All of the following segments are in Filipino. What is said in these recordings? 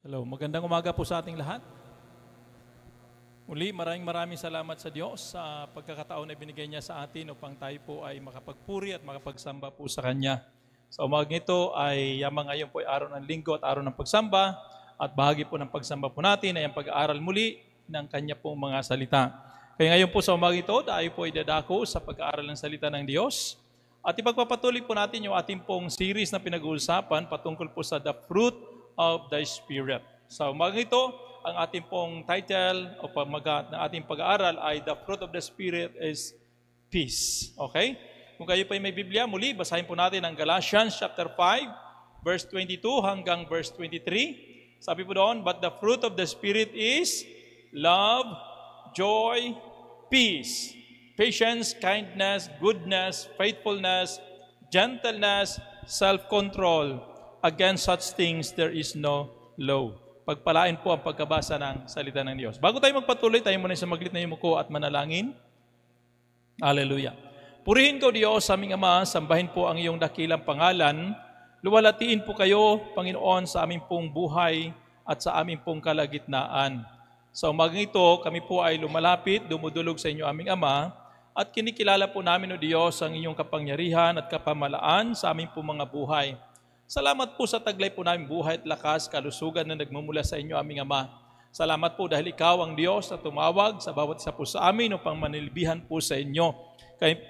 Hello, magandang umaga po sa ating lahat. Muli, maraming salamat sa Diyos sa pagkakataon na binigay niya sa atin upang tayo po ay makapagpuri at makapagsamba po sa Kanya. Sa umagang ito ay yamang ngayon po ay araw ng linggo at araw ng pagsamba at bahagi po ng pagsamba po natin ay ang pag-aaral muli ng Kanya pong mga salita. Kaya ngayon po sa umagang ito, tayo po ay dadako sa pag-aaral ng salita ng Diyos at ipagpapatuloy po natin yung ating pong series na pinag-uusapan patungkol po sa the fruit of the Spirit. Sa umagang ito, ang ating pong title o pamagat ng ating pag-aaral ay The Fruit of the Spirit is Peace. Okay? Kung kayo pa may Biblia, muli, basahin po natin ang Galatians chapter 5, verse 22 hanggang verse 23. Sabi po doon, but the fruit of the Spirit is love, joy, peace, patience, kindness, goodness, faithfulness, gentleness, self-control. Against such things, there is no law. Pagpalain po ang pagkabasa ng salita ng Diyos. Bago tayo magpatuloy, tayo muna sa maglit na yumuko at manalangin. Hallelujah. Purihin ko, Diyos, aming Ama, sambahin po ang iyong dakilang pangalan. Luwalatiin po kayo, Panginoon, sa aming pong buhay at sa aming pong kalagitnaan. Sa umagang ito, kami po ay lumalapit, dumudulog sa inyo aming Ama, at kinikilala po namin, O Diyos, ang inyong kapangyarihan at kapamalaan sa aming pong mga buhay. Salamat po sa taglay po namin buhay at lakas, kalusugan na nagmumula sa inyo aming Ama. Salamat po dahil ikaw ang Diyos na tumawag sa bawat isa po sa amin upang manilbihan po sa inyo.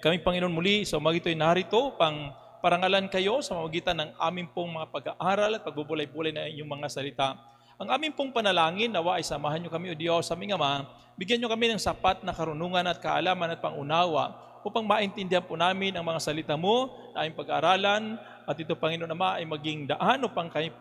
Kami Panginoon muli sa umaga ito ay narito pang parangalan kayo sa mamagitan ng aming pong mga pag-aaral at pagbubulay-bulay na inyong mga salita. Ang aming pong panalangin, nawa ay samahan nyo kami, O Diyos, aming Ama. Bigyan nyo kami ng sapat na karunungan at kaalaman at pangunawa upang maintindihan po namin ang mga salita mo na aming pag-aaralan. At ito, Panginoon Ama, ay maging daan upang kami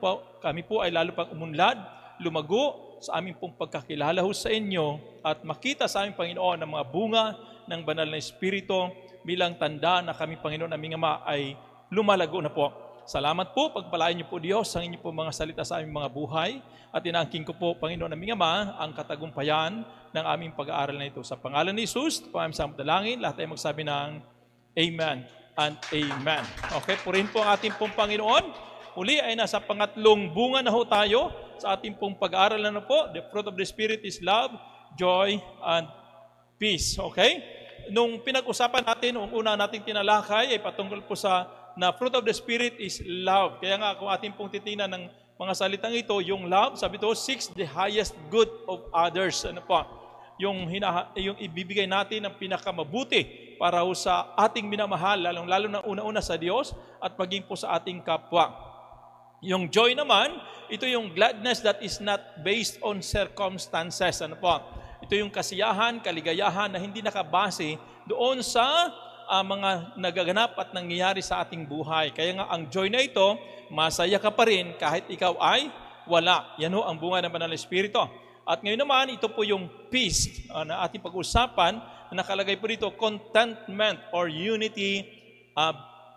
po ay lalo pang umunlad, lumago sa aming pong pagkakilala ho sa inyo at makita sa aming Panginoon ang mga bunga ng banal na Espiritu bilang tanda na kami, Panginoon aming Ama, ay lumalago na po. Salamat po, pagpalain niyo po, Diyos, ang inyo po mga salita sa aming mga buhay at inaangking ko po, Panginoon aming Ama, ang katagumpayan ng aming pag-aaral na ito. Sa pangalan ni Jesus, pangaming sa dalangin, lahat ay magsabi ng Amen and Amen. Okay, purihin po ang ating pong Panginoon. Uli ay nasa pangatlong bunga na ho tayo sa ating pong pag-aaral na po. The fruit of the Spirit is love, joy, and peace. Okay? Nung pinag-usapan natin, ang una nating tinalakay ay patungkol po sa na fruit of the Spirit is love. Kaya nga kung ating pong titingnan ng mga salitang ito, yung love, sabi ito, seeks the highest good of others. Ano po? Yung ibibigay natin ang pinakamabuti para sa ating minamahal, lalo na una-una sa Diyos at maging po sa ating kapwa. Yung joy naman, ito yung gladness that is not based on circumstances. Ano po? Ito yung kasiyahan, kaligayahan na hindi nakabase doon sa mga nagaganap at nangyayari sa ating buhay. Kaya nga ang joy na ito, masaya ka pa rin kahit ikaw ay wala. Yan ho ang bunga ng Banal na Espiritu. At ngayon naman, ito po yung peace na ating pag-usapan na nakalagay po dito, contentment or unity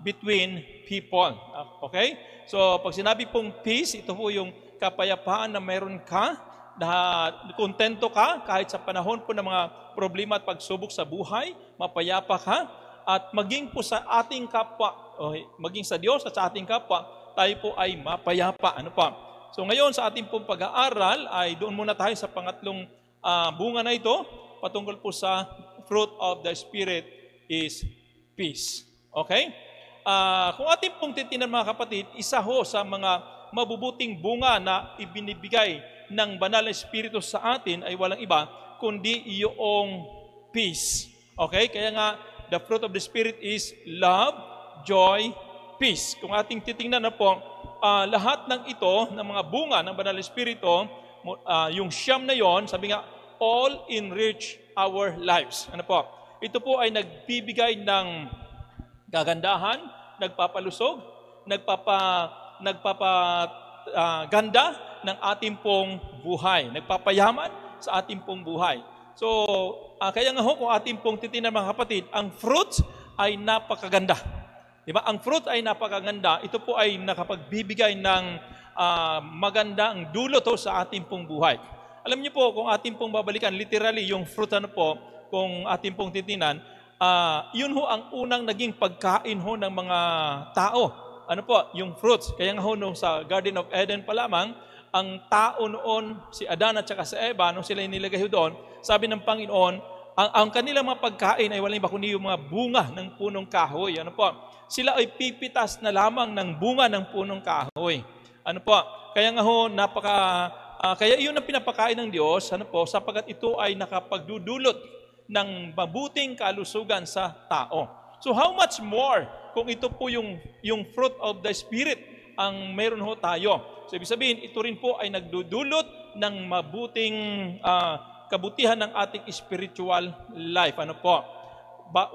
between people. Okay? So, pag sinabi pong peace, ito po yung kapayapaan na meron ka, na kontento ka kahit sa panahon po ng mga problema at pagsubok sa buhay, mapayapa ka, at maging po sa ating kapwa, maging sa Diyos at sa ating kapwa, tayo po ay mapayapa. Ano pa? So ngayon sa ating pong pag-aaral ay doon muna tayo sa pangatlong bunga na ito patungkol po sa fruit of the Spirit is peace. Okay? Kung ating pong titinan mga kapatid, isa ho sa mga mabubuting bunga na ibinibigay ng Banal na Espiritu sa atin ay walang iba kundi iyong peace. Okay? Kaya nga the fruit of the Spirit is love, joy, peace. Kung ating titingnan na po, lahat ng ito, ng mga bunga ng Banal na Espiritu, yung siyam na yon, sabi nga, all enrich our lives. Ano po? Ito po ay nagbibigay ng kagandahan, nagpapalusog, nagpapaganda ng ating pong buhay, nagpapayaman sa ating pong buhay. So, kaya nga ho, kung ating pong titingnan mga kapatid, ang fruit ay napakaganda. Diba? Ang fruit ay napakaganda. Ito po ay nakapagbibigay ng magandang dulot sa ating pong buhay. Alam niyo po, kung ating pong babalikan, literally, yung fruit ano po, kung ating pong titinan, yun ho ang unang naging pagkain ho ng mga tao. Ano po? Yung fruits. Kaya nga ho, sa Garden of Eden pa lamang, ang tao noon, si Adan at saka si Eva, nung sila inilagay doon, sabi ng Panginoon, ang kanilang mga pagkain ay walang iba kundi yung mga bunga ng punong kahoy. Ano po? Sila ay pipitas na lamang ng bunga ng punong kahoy. Ano po? Kaya nga ho, kaya iyon ang pinapakain ng Diyos, ano po, sapagkat ito ay nakapagdudulot ng mabuting kalusugan sa tao. So how much more kung ito po yung fruit of the Spirit ang meron ho tayo. So ibig sabihin, ito rin po ay nagdudulot ng mabuting kabutihan ng ating spiritual life. Ano po?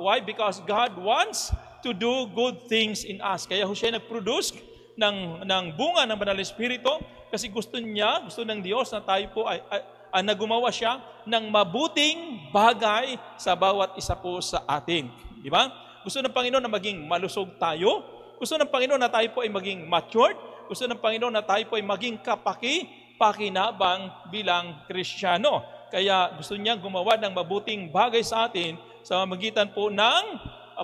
Why? Because God wants to do good things in us. Kaya ho siya nag-produce ng bunga ng Banal na Espiritu kasi gusto ng Diyos na tayo po ay nagumawa siya ng mabuting bagay sa bawat isa po sa atin. Di ba? Gusto ng Panginoon na maging malusog tayo. Gusto ng Panginoon na tayo po ay maging matured. Gusto ng Panginoon na tayo po ay maging pakinabang bilang Kristiyano. Kaya gusto niya gumawa ng mabuting bagay sa atin sa magitan po ng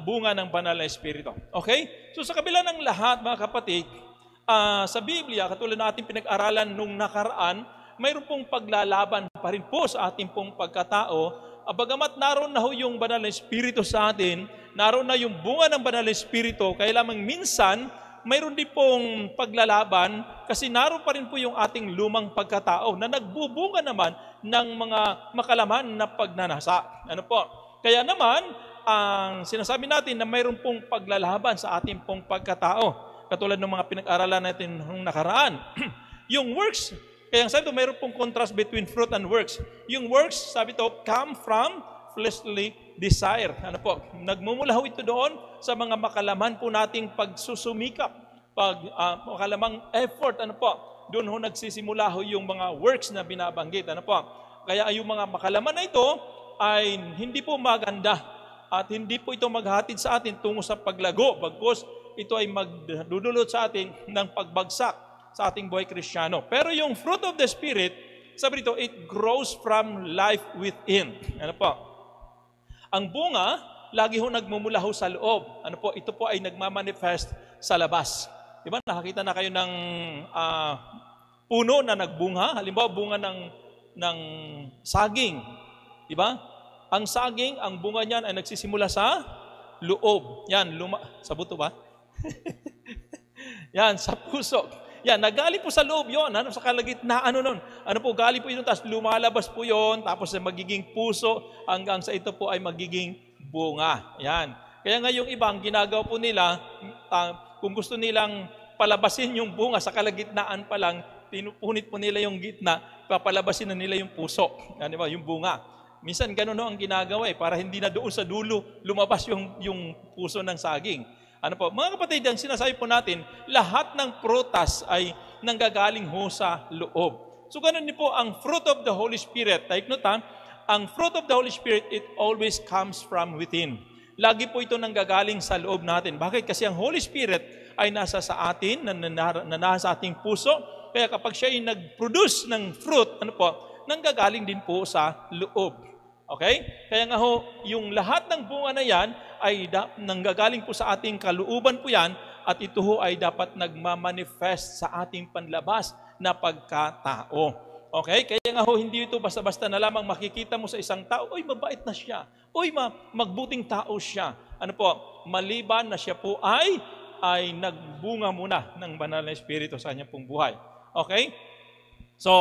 bunga ng Banal na Espiritu. Okay? So sa kabila ng lahat, mga kapatid, sa Biblia, katulad na ating pinag-aralan nung nakaraan, mayroon pong paglalaban pa rin po sa ating pong pagkatao. Bagamat naroon na ho yung Banal na Espiritu sa atin, naroon na yung bunga ng Banal na Espiritu, kaya lamang minsan, mayroon din pong paglalaban kasi naroon pa rin po yung ating lumang pagkatao na nagbubunga naman ng mga makalaman na pagnanasa. Ano po? Kaya naman, ang sinasabi natin na mayroon pong paglalaban sa ating pong pagkatao. Katulad ng mga pinag-aralan natin nung nakaraan. Yung works, kaya sabi ito, mayroon pong contrast between fruit and works. Yung works, sabi ito, come from fleshly desire. Ano po? Nagmumula ho ito doon sa mga makalaman po nating pagsusumikap, makalamang effort. Ano po? Doon ho nagsisimula ho yung mga works na binabanggit. Ano po? Kaya yung mga makalaman na ito ay hindi po maganda at hindi po ito maghatid sa atin tungo sa paglago. Bagkus ito ay magdudulot sa atin ng pagbagsak sa ating buhay Kristiyano. Pero yung fruit of the Spirit, sabi dito, it grows from life within. Ano po? Ang bunga, lagi ho nagmumula ho sa loob. Ano po? Ito po ay nagmamanifest sa labas. Di ba? Nakakita na kayo ng puno na nagbunga. Halimbawa, bunga ng saging. Di ba? Ang saging, ang bunga niyan ay nagsisimula sa loob. Yan, sa buto ba? Yan, sa puso. Yan, nagaling po sa loob yon, sa kalagitnaan nun. Ano po, galing po yun, tapos lumalabas po yon, tapos magiging puso, hanggang sa ito po ay magiging bunga. Yan. Kaya nga yung ibang ginagawa po nila, kung gusto nilang palabasin yung bunga sa kalagitnaan pa lang, pinupunit po nila yung gitna, papalabasin na nila yung puso. Yan, diba? Yung bunga. Minsan gano'n ang ginagawa para hindi na doon sa dulo lumabas yung puso ng saging. Ano po? Mga kapatid, ang sinasabi po natin, lahat ng prutas ay nanggagaling ho sa loob. So ganun din po ang fruit of the Holy Spirit. Take note ang fruit of the Holy Spirit, it always comes from within. Lagi po ito nanggagaling sa loob natin. Bakit? Kasi ang Holy Spirit ay nasa sa atin, nasa ating puso. Kaya kapag siya ay nag-produce ng fruit, ano po, nanggagaling din po sa loob. Okay? Kaya nga ho, yung lahat ng bunga na yan ay nanggagaling po sa ating kalooban po yan at ito ho ay dapat nagmamanifest sa ating panlabas na pagkatao. Okay? Kaya nga ho, hindi ito basta-basta na lamang makikita mo sa isang tao, oy, mabait na siya. Oy, magbuting tao siya. Ano po? Maliban na siya po ay nagbunga muna ng Banal na Espiritu sa kanyang pong buhay. Okay? So,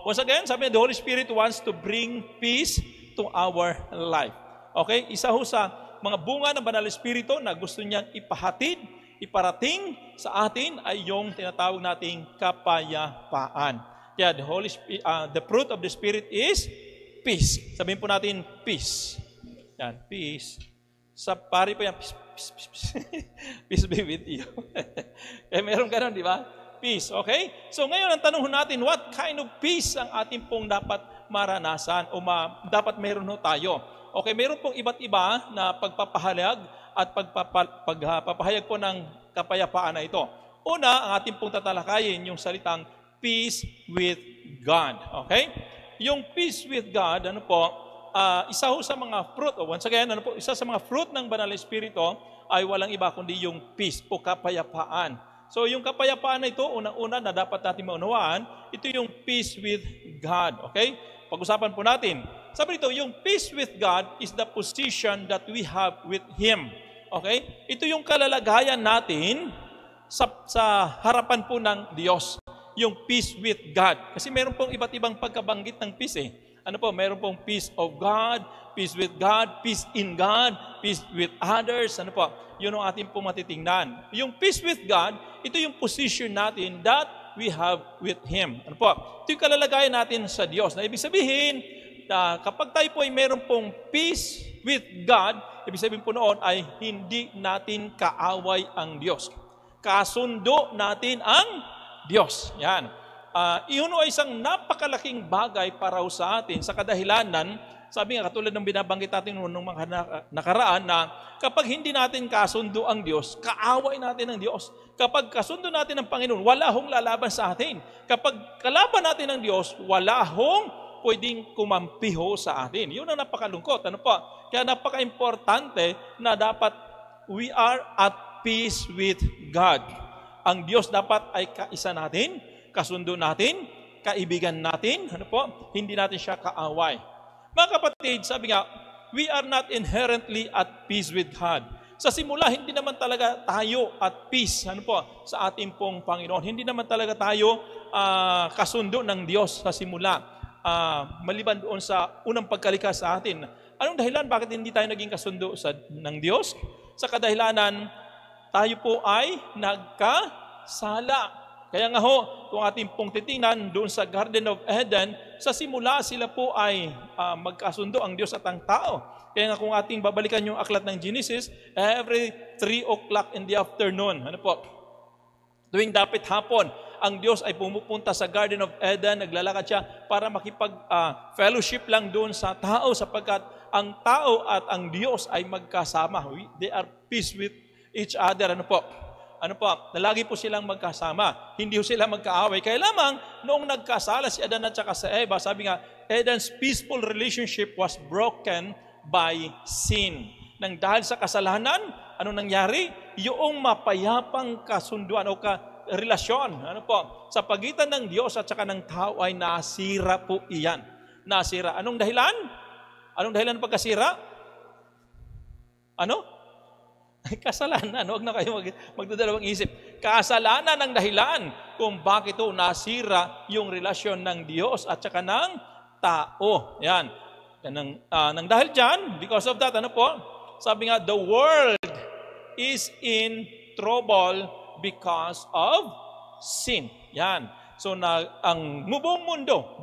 once again, sabi niya, the Holy Spirit wants to bring peace to our life. Okay? Isa ho sa mga bunga ng Banal na Espiritu na gusto niyang iparating sa atin ay yung tinatawag nating kapayapaan. Kaya the fruit of the Spirit is peace. Sabihin po natin, peace. Yan, peace. Sa pari po yan, peace, peace, peace, peace. Peace be with you. Kaya meron ganun, di ba? Peace, okay? So ngayon, ang tanong natin, what kind of peace ang ating pong dapat maranasan o dapat meron ho tayo? Okay, meron pong iba't iba na pagpapahayag at pagpapahayag po ng kapayapaan na ito. Una, ang ating pong tatalakayin yung salitang peace with God. Okay? Yung peace with God, ano po, isa ho sa mga fruit, once again, isa sa mga fruit ng Banal na Espiritu ay walang iba kundi yung peace o kapayapaan. So yung kapayapaan na ito, unang-una na dapat natin maunawaan, ito yung peace with God. Okay? Pag-usapan po natin. Sabi nito, yung peace with God is the position that we have with Him. Okay? Ito yung kalalagayan natin sa harapan po ng Diyos. Yung peace with God. Kasi meron pong iba't ibang pagkabanggit ng peace eh. Ano po? Meron pong peace of God, peace with God, peace in God, peace with others. Ano po? Yun ang ating po matitingnan. Yung peace with God, ito yung position natin that we have with Him. Ano po? Ito yung kalalagayan natin sa Diyos. Na ibig sabihin, na kapag tayo po ay meron pong peace with God, ibig sabihin po noon ay hindi natin kaaway ang Diyos. Kasundo natin ang Diyos. Yan. Iyon ay isang napakalaking bagay para sa atin sa kadahilanan, sabi nga katulad ng binabanggit natin noong mga nakaraan na kapag hindi natin kasundo ang Diyos, kaaway natin ang Diyos. Kapag kasundo natin ang Panginoon, wala hong lalaban sa atin. Kapag kalaban natin ang Diyos, wala hong pwedeng kumampiho sa atin. Yun ang napakalungkot. Ano po? Kaya napaka-importante na dapat we are at peace with God. Ang Diyos dapat ay kaisa natin, kasundo natin, kaibigan natin, ano po? Hindi natin siya kaaway. Mga kapatid, sabi nga, we are not inherently at peace with God. Sa simula, hindi naman talaga tayo at peace, ano po, sa ating pong Panginoon. Hindi naman talaga tayo kasundo ng Diyos sa simula. Maliban doon sa unang pagkalikha sa atin. Anong dahilan? Bakit hindi tayo naging kasundo ng Diyos? Sa kadahilanan, tayo po ay nagkasala. Kaya nga ho, kung ating pong titingnan doon sa Garden of Eden, sa simula sila po ay magkasundo ang Diyos at ang tao. Kaya nga kung ating babalikan yung aklat ng Genesis, every 3 o'clock in the afternoon, ano po, tuwing dapit hapon, ang Diyos ay pumupunta sa Garden of Eden, naglalakad siya para makipag-fellowship lang doon sa tao sapagkat ang tao at ang Diyos ay magkasama. They are peace with each other. Ano po, na lagi po silang magkasama. Hindi po sila magkaaway. Kaya lamang, noong nagkasala si Adan at saka si Eva, sabi nga, Eden's peaceful relationship was broken by sin. Nang dahil sa kasalanan, ano nangyari? Yung mapayapang kasunduan o relasyon, ano po, sa pagitan ng Diyos at saka ng tao ay nasira po iyan. Nasira. Anong dahilan? Anong dahilan ng pagkasira? Ano? Kasalanan. Huwag na kayo magdadalawang isip. Kasalanan ang dahilan kung bakit ito nasira yung relasyon ng Diyos at saka ng tao. Yan. Nang dahil dyan, because of that, ano po? Sabi nga, the world is in trouble because of sin. Yan. So, ang buong mundo,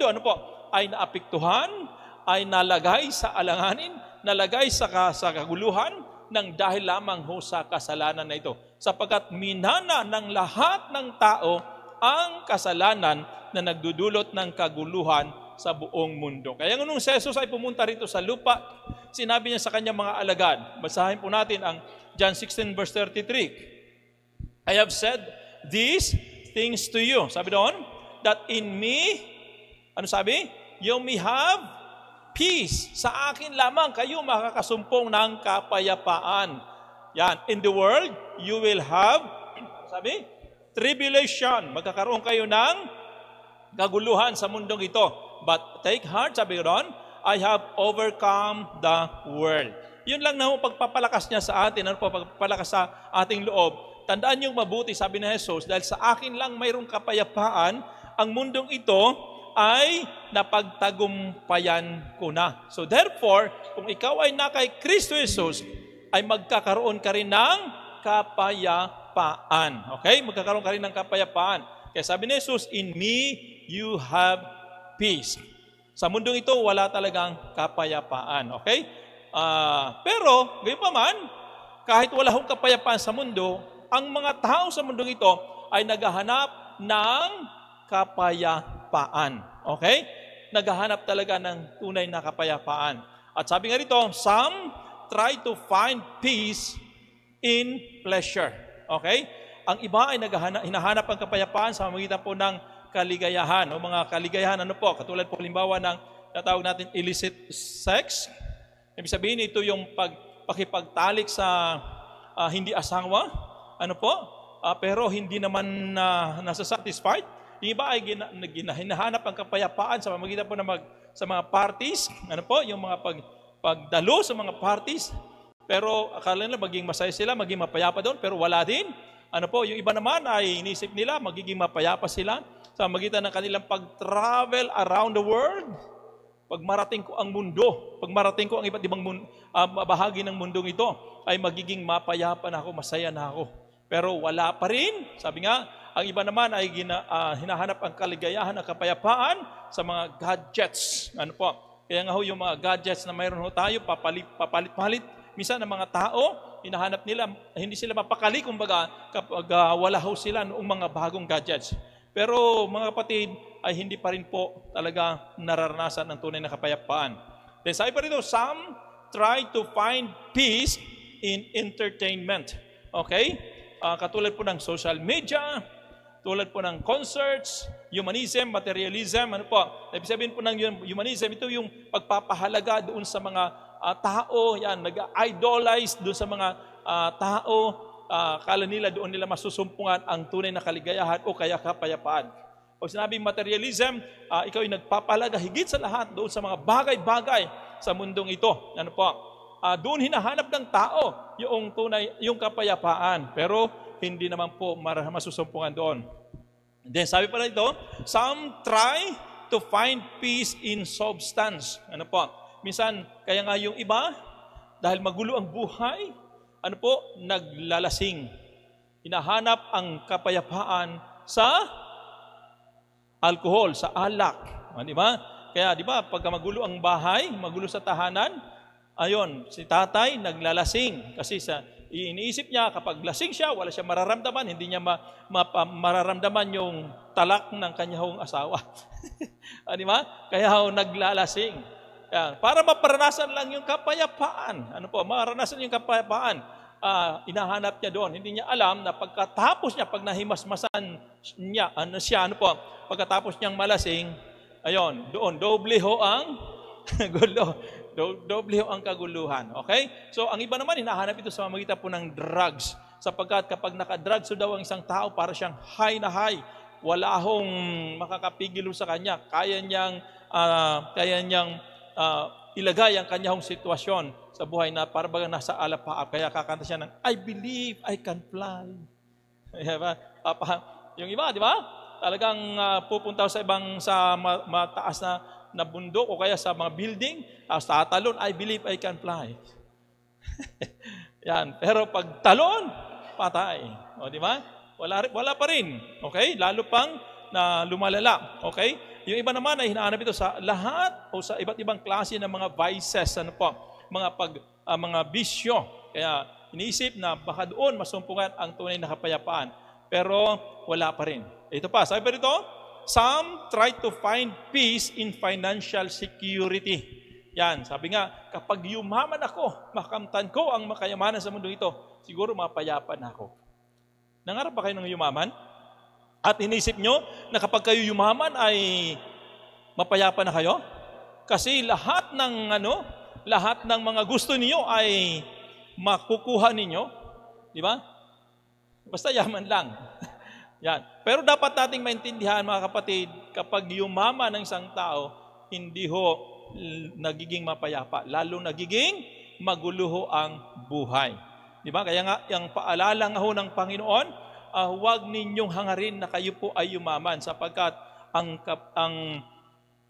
ano po, ay naapektuhan, ay nalagay sa alanganin, nalagay sa kaguluhan, ng dahil lamang ho sa kasalanan na ito. Sapagkat minana ng lahat ng tao ang kasalanan na nagdudulot ng kaguluhan sa buong mundo. Kaya nung si Jesus ay pumunta rito sa lupa, sinabi niya sa kanyang mga alagad. Basahin po natin ang John 16 verse 33. I have said these things to you. Sabi doon, that in me, ano sabi? You may have peace. Sa akin lamang kayo makakasumpong ng kapayapaan. Yan. In the world, you will have, sabi? Tribulation. Magkakaroon kayo ng kaguluhan sa mundong ito. But take heart, sabi doon, I have overcome the world. Yun lang na pagpapalakas niya sa atin, ano po, pagpapalakas sa ating loob. Tandaan niyong mabuti, sabi ni Jesus, dahil sa akin lang mayroong kapayapaan, ang mundong ito ay napagtagumpayan ko na. So therefore, kung ikaw ay na kay Kristo Jesus, ay magkakaroon ka rin ng kapayapaan. Okay? Magkakaroon ka rin ng kapayapaan. Kaya sabi ni Jesus, in me, you have peace. Sa mundong ito, wala talagang kapayapaan. Okay? Pero, gayon pa man, kahit wala hong kapayapaan sa mundo, ang mga tao sa mundong ito ay naghahanap ng kapayapaan. Okay? Naghahanap talaga ng tunay na kapayapaan. At sabi nga rito, some try to find peace in pleasure. Okay? Ang iba ay hinahanap ang kapayapaan sa pamamagitan po ng kaligayahan o mga kaligayahan. Ano po? Katulad po halimbawa ng natawag natin illicit sex. Ibig sabihin, ito yung pakipagtalik sa hindi asawa. Ano po? pero hindi naman nasa-satisfied. Yung iba ay hinahanap ang kapayapaan sa pamamagitan po sa mga parties, yung mga pagdalo sa mga parties. Pero akala nila maging masaya sila, maging mapayapa doon, pero wala din. Yung iba naman ay inisip nila magiging mapayapa sila sa pamamagitan ng kanilang pag-travel around the world. Pag marating ko ang mundo, pag marating ko ang iba't ibang bahagi ng mundong ito, ay magiging mapayapa na ako, masaya na ako. Pero wala pa rin. Sabi nga, ang iba naman ay hinahanap ang kaligayahan, ang kapayapaan sa mga gadgets. Kaya nga yung mga gadgets na mayroon tayo, papalit-palit. Minsan ang mga tao, hinahanap nila, hindi sila mapakali kumbaga kapag wala sila noong mga bagong gadgets. Pero mga kapatid, ay hindi pa rin po talaga nararanasan ng tunay na kapayapaan. Then sabi pa rito, some try to find peace in entertainment. Okay? Katulad po ng social media, tulad po ng concerts, humanism, materialism, Ibig sabihin po ng humanism, ito yung pagpapahalaga doon sa mga tao, nag-idolize doon sa mga tao, kala nila doon nila masusumpungan ang tunay na kaligayahan o kaya kapayapaan. Pag sinabing materialism, ikaw ay nagpapahalaga higit sa lahat doon sa mga bagay-bagay sa mundong ito. Doon hinahanap ng tao yung tunay, yung kapayapaan, pero hindi naman po masusumpungan doon. Then sabi pa ito, some try to find peace in substance. Minsan, kaya nga yung iba, dahil magulo ang buhay, naglalasing. Hinahanap ang kapayapaan sa alcohol, sa alak. Di ba? Kaya, di ba, pagka magulo ang bahay, magulo sa tahanan, si tatay naglalasing. Kasi iniisip niya, kapag lasing siya, wala siya mararamdaman, hindi niya mararamdaman yung talak ng kanyang asawa. Di ba? Kaya naglalasing. Para maparanasan lang yung kapayapaan. Maranasan yung kapayapaan. Inahanap niya doon. Hindi niya alam na pagkatapos niya, pag nahimasmasan niya, pagkatapos niyang malasing, doon, doble ho ang gulo. Doble ho ang kaguluhan. Okay? So, ang iba naman, hinahanap ito sa pamamagitan po ng drugs. Sapagkat kapag nakadrugs daw ang isang tao, para siyang high na high. Wala hong makakapigil sa kanya. Kaya niyang ilagay ang kanyang sitwasyon sa buhay na parang nasa alapaap. Kaya kakanta siya ng, I believe I can fly. Yung iba, di ba? Talagang pupunta sa mataas na bundok o kaya sa mga building, tapos tatalon, I believe I can fly. Yan. Pero pag talon, patay. O, di ba? Wala pa rin. Okay? Lalo pang na lumalala. Okay? Yung iba naman ay hinahanap ito sa lahat o sa iba't ibang klase ng mga vices, mga bisyo. Kaya iniisip na baka doon masumpungan ang tunay na kapayapaan. Pero wala pa rin. Ito pa, sabi pa rito, some try to find peace in financial security. Yan, sabi nga, kapag yumaman ako, makamtan ko ang makayamanan sa mundo ito, siguro mapayapa na ako. Nangarap ba kayo ng yumaman? At inisip nyo na kapag kayo yumaman ay mapayapa na kayo? Kasi lahat ng mga gusto niyo ay makukuha ninyo. Di ba? Basta yaman lang. Yan. Pero dapat nating maintindihan, mga kapatid, kapag yumaman ng isang tao, hindi ho nagiging mapayapa. Lalo nagiging magulo ang buhay. Di ba? Kaya nga, yung paalala nga ho ng Panginoon, huwag ninyong hangarin na kayo po ay yumaman sapagkat ang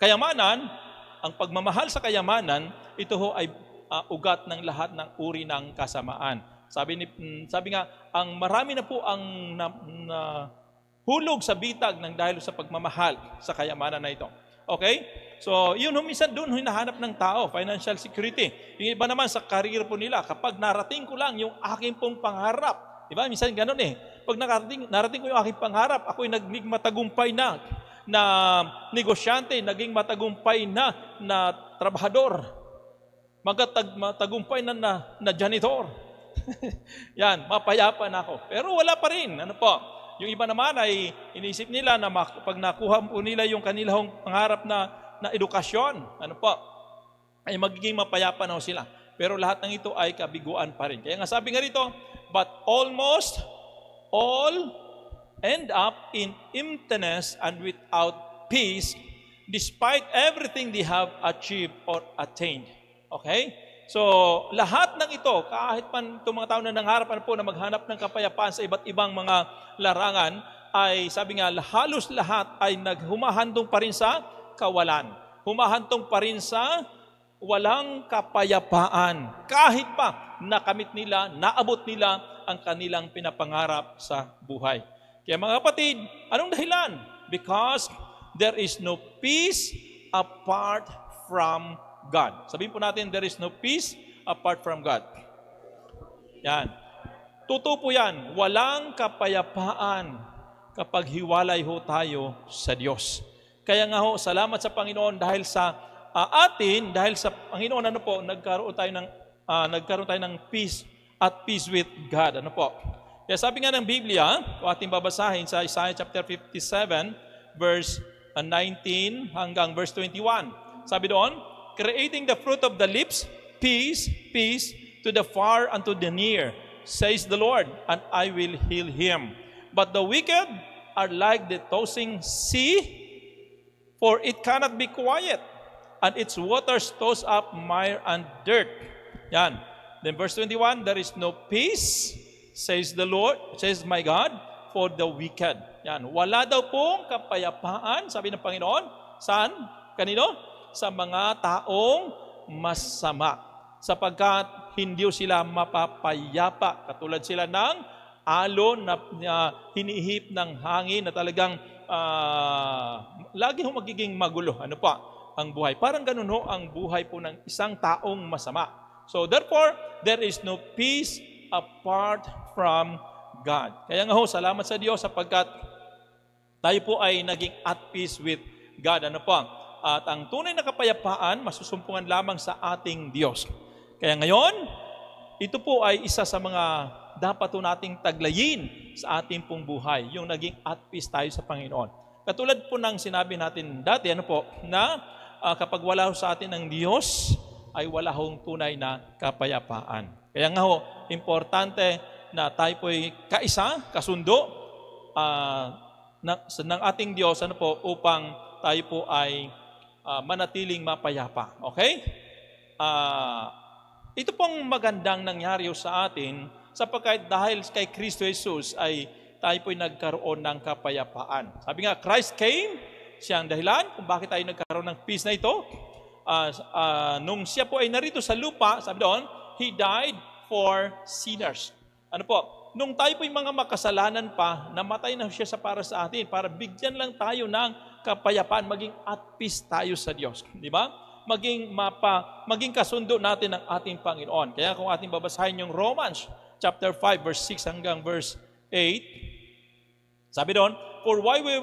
kayamanan, ang pagmamahal sa kayamanan, ito ho ay ugat ng lahat ng uri ng kasamaan. Sabi nga, ang marami na po ang hulog sa bitag ng dahil sa pagmamahal sa kayamanan na ito. Okay? So, yun minsan doon hinahanap ng tao, financial security. Yung iba naman sa career po nila, kapag narating ko lang yung aking pong pangarap, di ba? Minsan ganun Pag narating ko yung aking pangarap, ako'y naging matagumpay na negosyante, naging matagumpay na trabahador, matagumpay na janitor. Yan, mapayapa na ako. Pero wala pa rin. Yung iba naman ay inisip nila na pag nakuha po nila yung kanilang pangarap na edukasyon, ay magiging mapayapa na sila. Pero lahat ng ito ay kabiguan pa rin. Kaya nga sabi nga rito, but almost all end up in emptiness and without peace despite everything they have achieved or attained. Okay? So, lahat ng ito, kahit man itong mga tao na nangharapan po na maghanap ng kapayapaan sa iba't ibang mga larangan, ay sabi nga, halos lahat ay humahantong pa rin sa kawalan. Humahantong pa rin sa walang kapayapaan. Kahit pa nakamit nila, naabot nila ang kanilang pinapangarap sa buhay. Kaya mga kapatid, anong dahilan? Because there is no peace apart from God. Sabihin po natin, there is no peace apart from God. Yan. Totoo po yan. Walang kapayapaan kapag hiwalay ho tayo sa Diyos. Kaya nga ho, salamat sa Panginoon dahil sa dahil sa Panginoon, nagkaroon tayo ng peace at peace with God. Ano po? Kaya sabi nga ng Biblia, kung ating babasahin sa Isaiah chapter 57, verse 19 hanggang verse 21. Sabi doon, creating the fruit of the lips, peace, peace to the far and to the near, says the Lord, and I will heal him. But the wicked are like the tossing sea, for it cannot be quiet, and its waters toss up mire and dirt. Yan. Then verse 21, there is no peace, says the Lord, says my God, for the wicked. Yan. Wala daw pong kapayapaan, sabi ng Panginoon. Saan? Kanino? Sa mga taong masama. Sapagkat hindi sila mapapayapa. Katulad sila ng alon na hinihip ng hangin na talagang lagi magiging magulo. Ano pa? Ang buhay. Parang ganun ho ang buhay po ng isang taong masama. So therefore, there is no peace apart from God. Kaya nga ho, salamat sa Diyos sapagkat tayo po ay naging at peace with God. Ano po? At ang tunay na kapayapaan, masusumpungan lamang sa ating Diyos. Kaya ngayon, ito po ay isa sa mga dapat po nating taglayin sa ating pong buhay, yung naging at peace tayo sa Panginoon. Katulad po ng sinabi natin dati, ano po, na kapag wala sa atin ng Diyos, ay wala hong tunay na kapayapaan. Kaya nga ho, importante na tayo po ay kaisa, kasundo ng ating Diyos, ano po, upang tayo po ay manatiling mapayapa. Okay? Ito pong magandang nangyari sa atin sapagkat dahil kay Kristo Jesus ay tayo po'y nagkaroon ng kapayapaan. Sabi nga, Christ came, siya ang dahilan kung bakit tayo nagkaroon ng peace na ito. Nung siya po ay narito sa lupa, sabi doon, He died for sinners. Ano po? Nung tayo po'y mga makasalanan pa, namatay na siya para sa atin, para bigyan lang tayo ng kapayapaan, maging at peace tayo sa Diyos. Di ba? Maging kasundo natin ng ating Panginoon. Kaya kung ating babasahin yung Romans chapter 5, verse 6 hanggang verse 8, sabi doon, For while we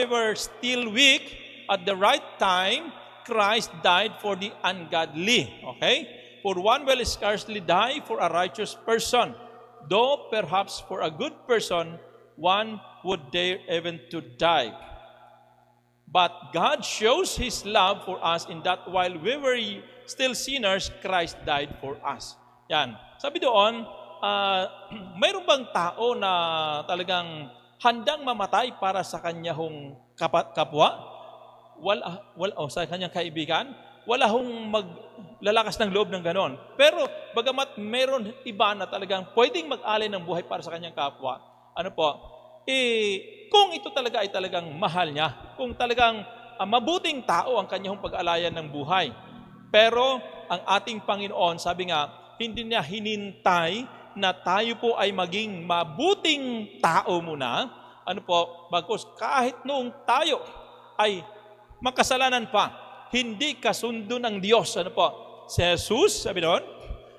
were still weak, at the right time, Christ died for the ungodly. Okay? For one will scarcely die for a righteous person, though perhaps for a good person, one would dare even to die. But God shows His love for us in that while we were still sinners, Christ died for us. Yan. Sabi doon, mayroon bang tao na talagang handang mamatay para sa kanyang kapwa? Sa kanyang kaibigan? Wala hong maglalakas ng loob ng ganon. Pero bagamat mayroon iba na talagang pwedeng mag-alay ng buhay para sa kanyang kapwa, ano po, kung ito talaga ay talagang mahal niya, kung talagang mabuting tao ang kanyang pag-alayan ng buhay. Pero ang ating Panginoon, sabi nga, hindi niya hinintay na tayo po ay maging mabuting tao muna. Ano po, bagkus kahit noong tayo ay makasalanan pa, hindi kasundo ng Diyos. Ano po? Si Jesus, sabi doon,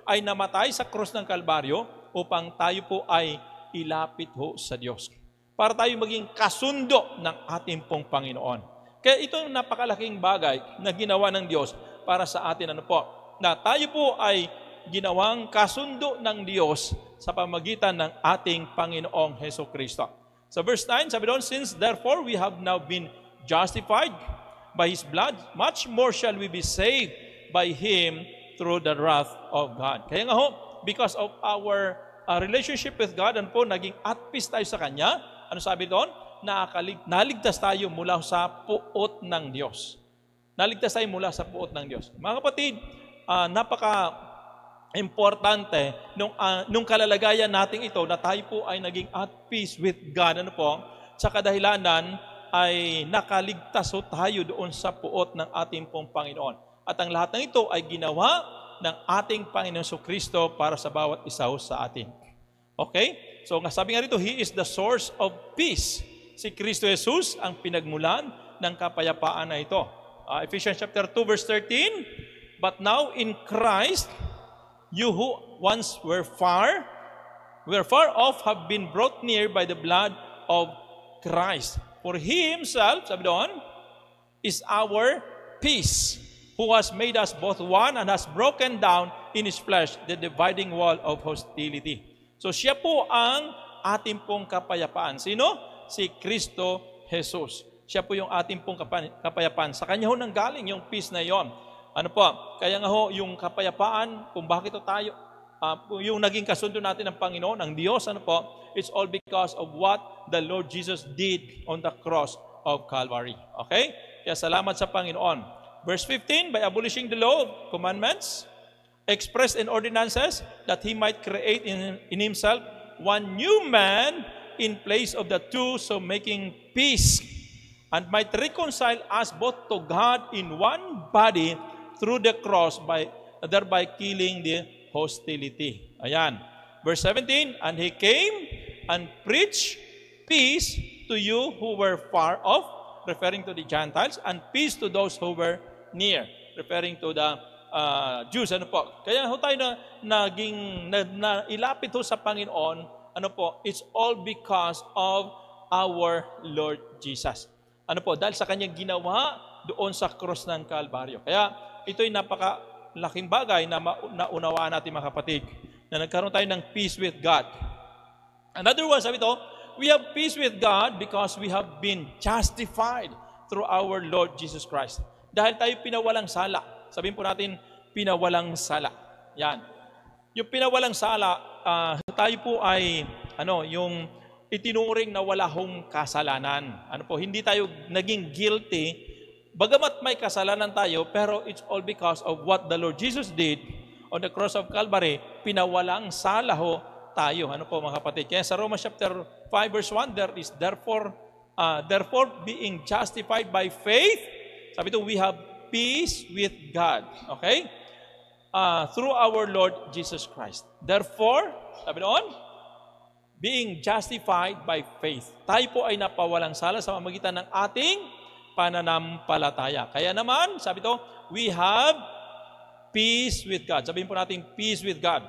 ay namatay sa krus ng Kalbaryo upang tayo po ay ilapit ho sa Diyos. Para tayo maging kasundo ng ating pong Panginoon. Kaya ito ang napakalaking bagay na ginawa ng Diyos para sa atin. Ano po? Na tayo po ay ginawang kasundo ng Diyos sa pamagitan ng ating Panginoong Heso Kristo. Sa verse 9, sabi doon, Since therefore we have now been justified by His blood, much more shall we be saved by Him through the wrath of God. Kaya nga ho, because of our relationship with God, ano po, naging at peace tayo sa Kanya. Ano sabi doon? Naligtas tayo mula sa puot ng Diyos. Naligtas tayo mula sa puot ng Diyos. Mga kapatid, napaka-importante nung kalalagayan natin ito na tayo po ay naging at peace with God. Ano po? Sa kadahilanan ay nakaligtas ho tayo doon sa puot ng ating pong Panginoon. At ang lahat ng ito ay ginawa ng ating Panginoon Kristo para sa bawat isa sa atin. Okay? So, sabi nga rito, He is the source of peace. Si Kristo Jesus ang pinagmulan ng kapayapaan na ito. Ephesians chapter 2 verse 13, but now in Christ, you who once were far off have been brought near by the blood of Christ. For He Himself, sabi doon, is our peace, who has made us both one and has broken down in His flesh the dividing wall of hostility. So siya po ang ating pong kapayapaan. Sino? Si Kristo Jesus. Siya po yung ating pong kapayapaan. Sa Kanya ho nanggaling yung peace na yon. Ano po? Kaya nga ho, yung kapayapaan, kung bakit tayo, yung naging kasundo natin ng Panginoon, ng Diyos, ano po? It's all because of what the Lord Jesus did on the cross of Calvary. Okay? Kaya salamat sa Panginoon. Verse 15, by abolishing the law of commandments, expressed in ordinances, that He might create in Himself one new man in place of the two, so making peace, and might reconcile us both to God in one body through the cross, thereby killing the hostility. Ayan. Verse 17, and He came and preached peace to you who were far off, referring to the Gentiles, and peace to those who were near, referring to the Jews. Ano po? Kaya ho tayo ilapit ho sa Panginoon, ano po? It's all because of our Lord Jesus. Ano po? Dahil sa Kanyang ginawa doon sa cross ng Kalbaryo. Kaya ito'y napakalaking bagay na naunawaan natin mga kapatid, na nagkaroon tayo ng peace with God. Another one, sabi ito, we have peace with God because we have been justified through our Lord Jesus Christ. Dahil tayo pinawalang sala. Sabihin po natin, pinawalang sala. Yan. Yung pinawalang sala, tayo po ay, yung itinuring na wala hong kasalanan. Hindi tayo naging guilty. Bagamat may kasalanan tayo, pero it's all because of what the Lord Jesus did on the cross of Calvary. Pinawalang sala ho tayo. Mga kapatid? Kaya sa Romans chapter 5 verse 1, there is therefore being justified by faith, sabi ito, we have peace with God. Okay? Through our Lord Jesus Christ. Therefore, sabi doon, being justified by faith. Tayo po ay napawalang sala sa pamamagitan ng ating pananampalataya. Kaya naman, sabi ito, we have peace with God. Sabihin po natin, peace with God.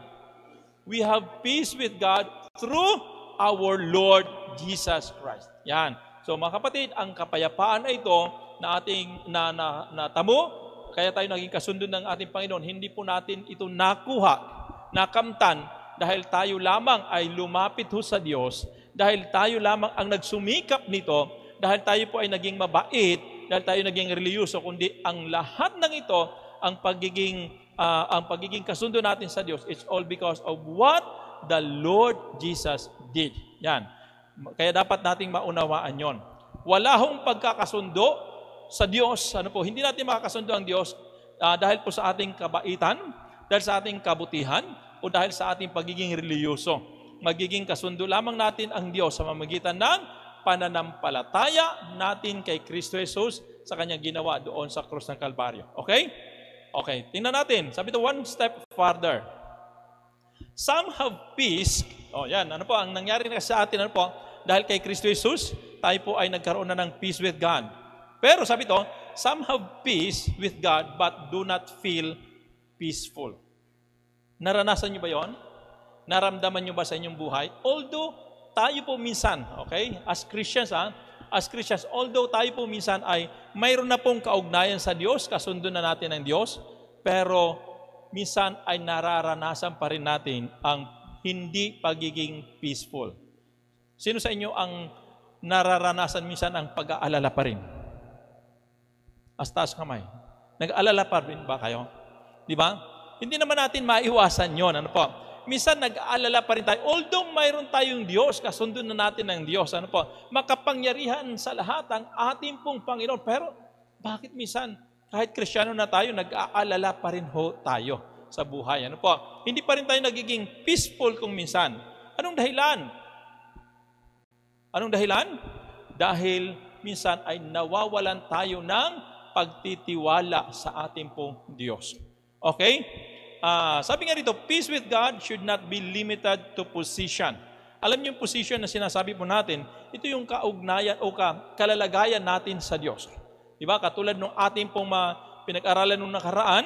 We have peace with God through our Lord Jesus Christ. Yan. So mga kapatid, ang kapayapaan na ito, na ating natamo, kaya tayo naging kasundo ng ating Panginoon, hindi po natin ito nakamtan, dahil tayo lamang ay lumapit ho sa Diyos, dahil tayo lamang ang nagsumikap nito, dahil tayo po ay naging mabait, dahil tayo naging reliyoso, kundi ang lahat ng ito, ang pagiging kasundo natin sa Diyos, it's all because of what the Lord Jesus did. Yan. Kaya dapat nating maunawaan yon. Wala hong pagkakasundo sa Diyos, hindi natin makakasundo ang Diyos dahil po sa ating kabaitan, dahil sa ating kabutihan, o dahil sa ating pagiging reliyoso. Magiging kasundo lamang natin ang Diyos sa pamamagitan ng pananampalataya natin kay Kristo Jesus sa Kanyang ginawa doon sa krus ng Kalbaryo. Okay? Okay, tingnan natin. Sabi ito, one step further. Some have peace. Yan. Ang nangyari na sa atin, dahil kay Kristo Jesus, tayo po ay nagkaroon na ng peace with God. Pero sabi ito, some have peace with God but do not feel peaceful. Naranasan nyo ba yon? Naramdaman nyo ba sa inyong buhay? Although tayo po minsan, okay, as Christians, although tayo po minsan ay mayroon na pong kaugnayan sa Diyos, kasundo na natin ng Diyos, pero minsan ay nararanasan pa rin natin ang hindi pagiging peaceful. Sino sa inyo ang nararanasan minsan ang pag-aalala pa rin? Taas kamay. Nag-aalala pa rin ba kayo? Di ba? Hindi naman natin maiwasan yon. minsan nag-aalala pa rin tayo. Although mayroon tayong Diyos, kasundo na natin ng Diyos, ano po, makapangyarihan sa lahat ang ating pong Panginoon. Pero bakit minsan, kahit Kristiyano na tayo, nag-aalala pa rin ho tayo sa buhay? Ano po? Hindi pa rin tayo nagiging peaceful kung minsan. Anong dahilan? Anong dahilan? Dahil minsan ay nawawalan tayo ng pagtitiwala sa ating pong Diyos. Okay? Sabi nga dito, peace with God should not be limited to position. Alam niyo yung position na sinasabi po natin, ito yung kaugnayan o kalalagayan natin sa Diyos. Diba? Katulad nung ating pong pinag-aralan nung nakaraan,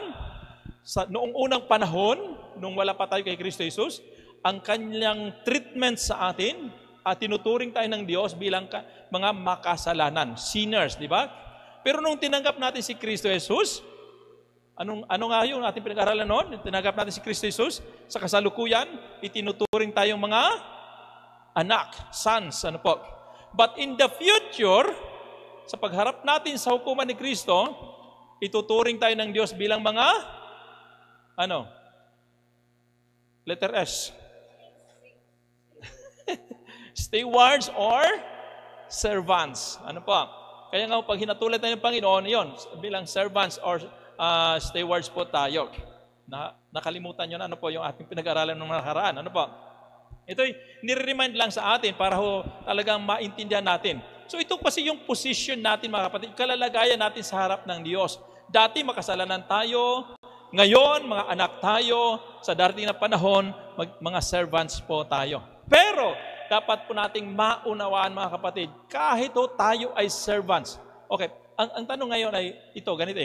noong unang panahon, nung wala pa tayo kay Kristo Jesus, ang kanyang treatment sa atin, tinuturing tayo ng Diyos bilang mga makasalanan, sinners, di ba? Pero nung tinanggap natin si Kristo Jesus, ano nga yung ating pinag-aralan noon? Tinanggap natin si Kristo Jesus, sa kasalukuyan, itinuturing tayong mga anak, sons, ano po. But in the future, sa pagharap natin sa hukuman ni Kristo, ituturing tayo ng Diyos bilang mga, letter S. Stewards or servants. Ano po? Kaya nga pag hinatulad tayo ng Panginoon, yon bilang servants or stewards po tayo. Nakalimutan nyo na ano po yung ating pinag-aralan ng nakaraan. Ano po? Ito'y nire-remind lang sa atin para ho talagang maintindihan natin. So ito kasi yung position natin mga kapatid, kalalagayan natin sa harap ng Diyos. Dati makasalanan tayo, ngayon mga anak tayo, sa darating na panahon, mga servants po tayo. Pero dapat po nating maunawaan mga kapatid, kahit ho tayo ay servants. Okay, ang tanong ngayon ay ito, ganito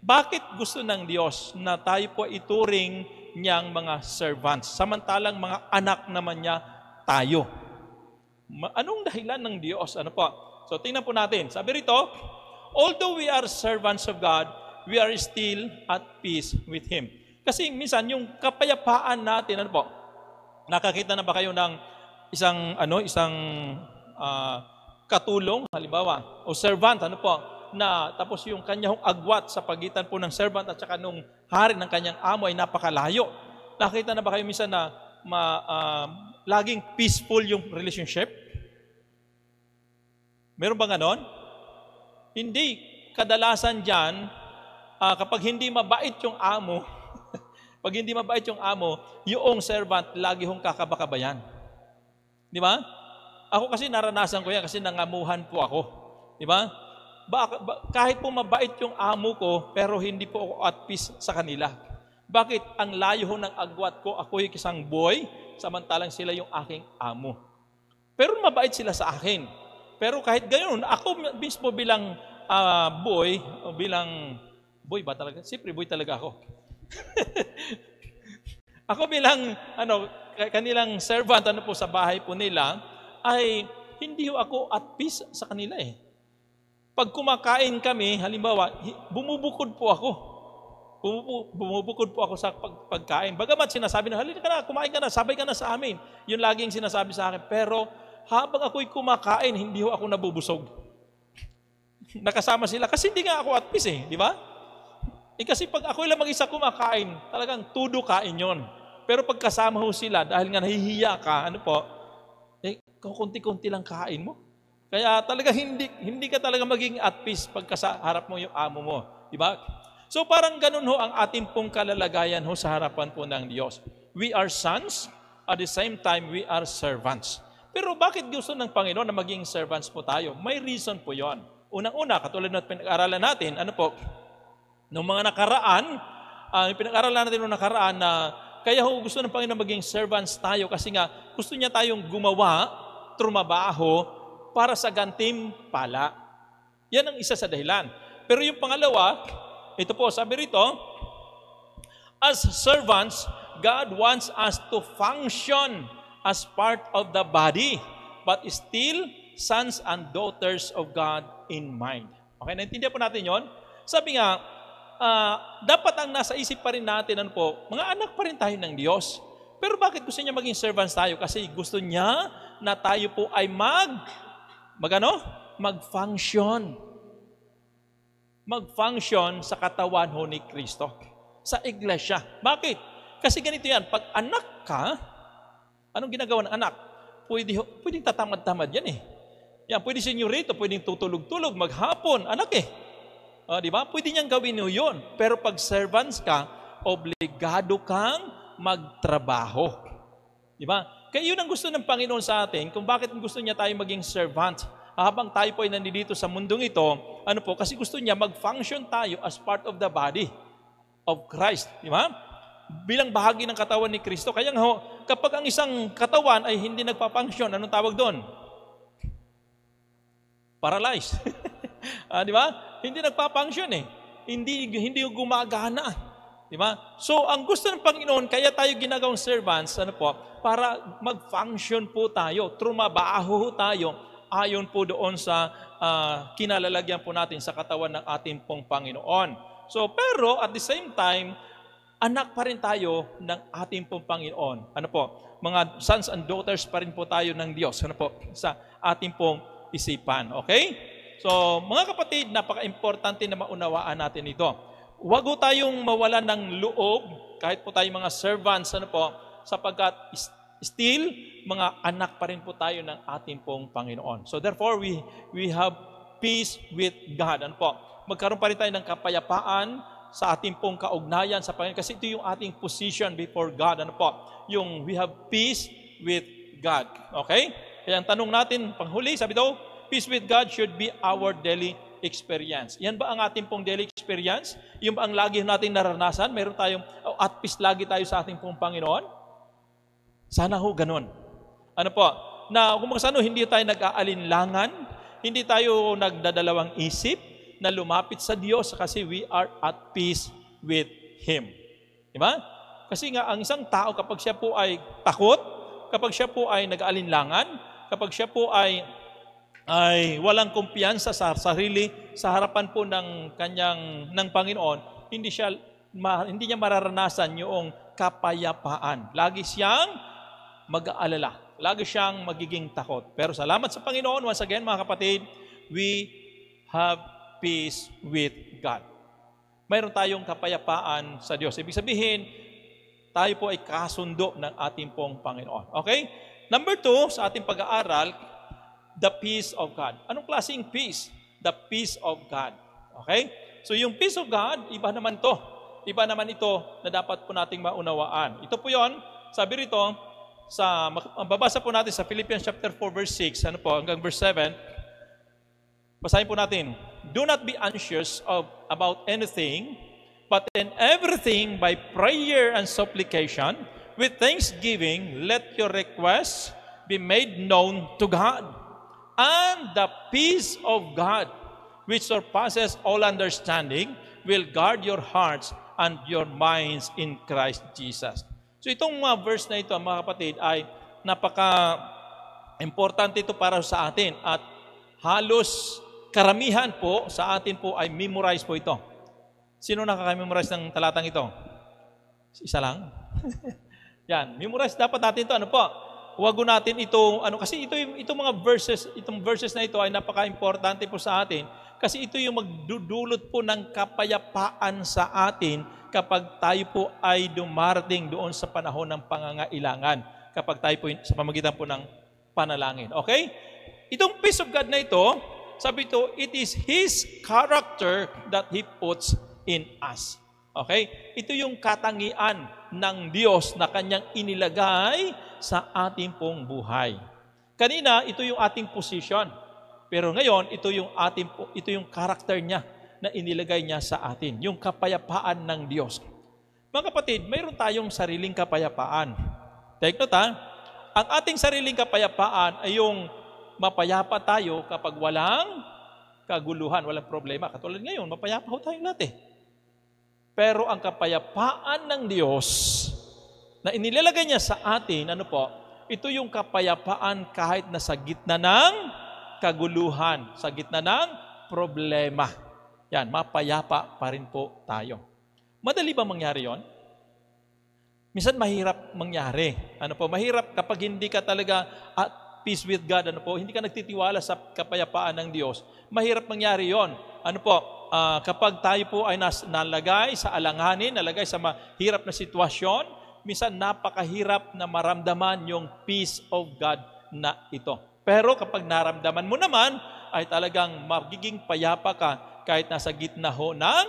bakit gusto ng Diyos na tayo po ituring niyang mga servants, samantalang mga anak naman niya tayo? Anong dahilan ng Diyos? Ano po? So tingnan po natin. Sabi rito, although we are servants of God, we are still at peace with Him. Kasi minsan yung kapayapaan natin, ano po? Nakakita na ba kayo ng isang katulong, halimbawa, o servant, ano po, na tapos yung kanyang agwat sa pagitan po ng servant at saka nung hari ng kanyang amo ay napakalayo. Nakita na ba kayo minsan na laging peaceful yung relationship? Meron ba ganon? Hindi. Kadalasan dyan, kapag hindi mabait yung amo, pag hindi mabait yung amo, yung servant lagi hong kakabakabayan. Di ba? Ako kasi naranasan ko yan kasi nangamuhan po ako. Di ba? Kahit po mabait yung amo ko, pero hindi po ako at peace sa kanila. Bakit? Ang layo ho ng agwat ko, ako yung isang boy, samantalang sila yung aking amo. Pero mabait sila sa akin. Pero kahit gayon, ako mismo bilang boy, o bilang, boy ba talaga? Siyempre, boy talaga ako. Ako bilang, kanilang servant, po sa bahay po nila, ay hindi ako at peace sa kanila Pag kumakain kami, halimbawa, bumubukod po ako. Bumubukod po ako sa pagkain. Bagamat sinasabi na, halika na, kumain ka na, sabay ka na sa amin. Yun laging sinasabi sa akin. Pero habang ako'y kumakain, hindi ako nabubusog. Nakasama sila. Kasi hindi nga ako at peace di ba? Kasi pag ako'y lang mag-isa kumakain, talagang tudo kain yon. Pero pag kasama ho sila, dahil nga nahihiya ka, kunti-kunti lang kain mo. Kaya talaga hindi ka talaga maging at peace pagka sa harap mo yung amo mo. Diba? So parang ganun ho ang ating pong kalalagayan ho sa harapan po ng Diyos. We are sons, at the same time we are servants. Pero bakit gusto ng Panginoon na maging servants po tayo? May reason po yon. Unang-una, katulad na pinag-aralan natin, noong mga nakaraan, pinag-aralan natin noong nakaraan na kaya ho gusto ng Panginoon maging servants tayo kasi nga gusto niya tayong gumawa, trumabaho para sa gantimpala. Yan ang isa sa dahilan. Pero yung pangalawa, ito po, sabi rito, as servants, God wants us to function as part of the body, but still sons and daughters of God in mind. Okay, naintindihan po natin yon. Sabi nga, dapat ang nasa isip pa rin natin, mga anak pa rin tayo ng Diyos. Pero bakit gusto niya maging servants tayo? Kasi gusto niya na tayo po ay mag-function. Mag-function sa katawan ho ni Kristo. Sa iglesia. Bakit? Kasi ganito yan, pag anak ka, anong ginagawa ng anak? Pwedeng tatamad-tamad yan eh. Yan, pwede senyorito, pwedeng tutulog-tulog, maghapon, anak eh. Di ba? Pwede niyang gawin yun. Pero pag servants ka, obligado kang magtrabaho. Di ba? Kaya yun ang gusto ng Panginoon sa atin, kung bakit gusto niya tayo maging servant. Habang tayo po ay nandito sa mundong ito, kasi gusto niya mag-function tayo as part of the body of Christ. Di ba? Bilang bahagi ng katawan ni Kristo. Kaya nga, kapag ang isang katawan ay hindi nagpa-function, anong tawag doon? Paralyzed. Di ba? Hindi nagpa-function eh. Hindi gumagana. Di ba? So, ang gusto ng Panginoon, kaya tayo ginagawang servants, para mag-function po tayo, trumabaho tayo, ayon po doon sa kinalalagyan po natin sa katawan ng ating pong Panginoon. So, pero at the same time, anak pa rin tayo ng ating pong Panginoon. Mga sons and daughters pa rin po tayo ng Diyos. Sa ating pong isipan. Okay? So, mga kapatid, napaka-importante na maunawaan natin ito. Huwag po tayong mawalan ng loob, kahit po tayo mga servants, sapagkat still, mga anak pa rin po tayo ng ating pong Panginoon. So, therefore, we have peace with God. Magkaroon pa rin tayo ng kapayapaan sa ating pong kaugnayan sa Panginoon. Kasi ito yung ating position before God. Yung we have peace with God. Okay? Kaya ang tanong natin, panghuli, sabi daw, peace with God should be our daily experience. Yan ba ang ating pong daily experience? Yung ba ang lagi natin naranasan? Meron tayong, at peace lagi tayo sa ating pong Panginoon? Sana ho, ganun. Na kung hindi tayo nag-aalinlangan, hindi tayo nagdadalawang isip, na lumapit sa Diyos kasi we are at peace with Him. Diba? Kasi nga, ang isang tao kapag siya po ay takot, kapag siya po ay nag-aalinlangan, kapag siya po ay walang kumpiyansa sa sarili, sa harapan po ng Panginoon, hindi niya mararanasan yung kapayapaan. Lagi siyang mag-aalala. Lagi siyang magiging takot. Pero salamat sa Panginoon, once again mga kapatid, we have peace with God. Mayroon tayong kapayapaan sa Diyos. Ibig sabihin, tayo po ay kasundo ng ating pong Panginoon. Okay? Number 2, sa ating pag-aaral, the peace of God. Anong klaseng peace? The peace of God. Okay? So yung peace of God, iba naman to. Iba naman ito na dapat po nating maunawaan. Ito po yon, sabi rito, babasa po natin sa Philippians chapter 4 verse 6, hanggang verse 7. Basahin po natin. Do not be anxious about anything, but in everything by prayer and supplication, with thanksgiving, let your requests be made known to God. And the peace of God, which surpasses all understanding, will guard your hearts and your minds in Christ Jesus. So itong mga verse na ito, mga kapatid, ay napaka-importante ito para sa atin. At halos karamihan po sa atin po ay memorize po ito. Sino nakaka-memorize ng talatang ito? Isa lang? Yan, memorize dapat natin ito. Huwag natin ito, kasi itong mga verses na ito ay napaka-importante po sa atin kasi ito yung magdudulot po ng kapayapaan sa atin kapag tayo po ay dumarating doon sa panahon ng pangangailangan, kapag tayo po sa pamagitan po ng panalangin. Okay? Itong peace of God na ito, sabi ito, it is His character that He puts in us. Okay? Ito yung katangian ng Diyos na Kanyang inilagay sa ating pong buhay. Kanina, ito yung ating position. Pero ngayon, ito yung character niya na inilagay niya sa atin. Yung kapayapaan ng Diyos. Mga kapatid, mayroon tayong sariling kapayapaan. Take note ha, ang ating sariling kapayapaan ay yung mapayapa tayo kapag walang kaguluhan, walang problema. Katulad ngayon, mapayapa ho tayong lahat eh. Pero ang kapayapaan ng Diyos na inilalagay niya sa atin, ito yung kapayapaan kahit na sa gitna ng kaguluhan, sa gitna ng problema. Yan, mapayapa pa rin po tayo. Madali ba mangyari yon? Minsan mahirap mangyari. Mahirap kapag hindi ka talaga at peace with God, hindi ka nagtitiwala sa kapayapaan ng Diyos. Mahirap mangyari yon. Kapag tayo po ay nalagay sa alanganin, nalagay sa mahirap na sitwasyon, minsan napakahirap na maramdaman yung peace of God na ito. Pero kapag naramdaman mo naman, ay talagang magiging payapa ka kahit nasa gitna ho ng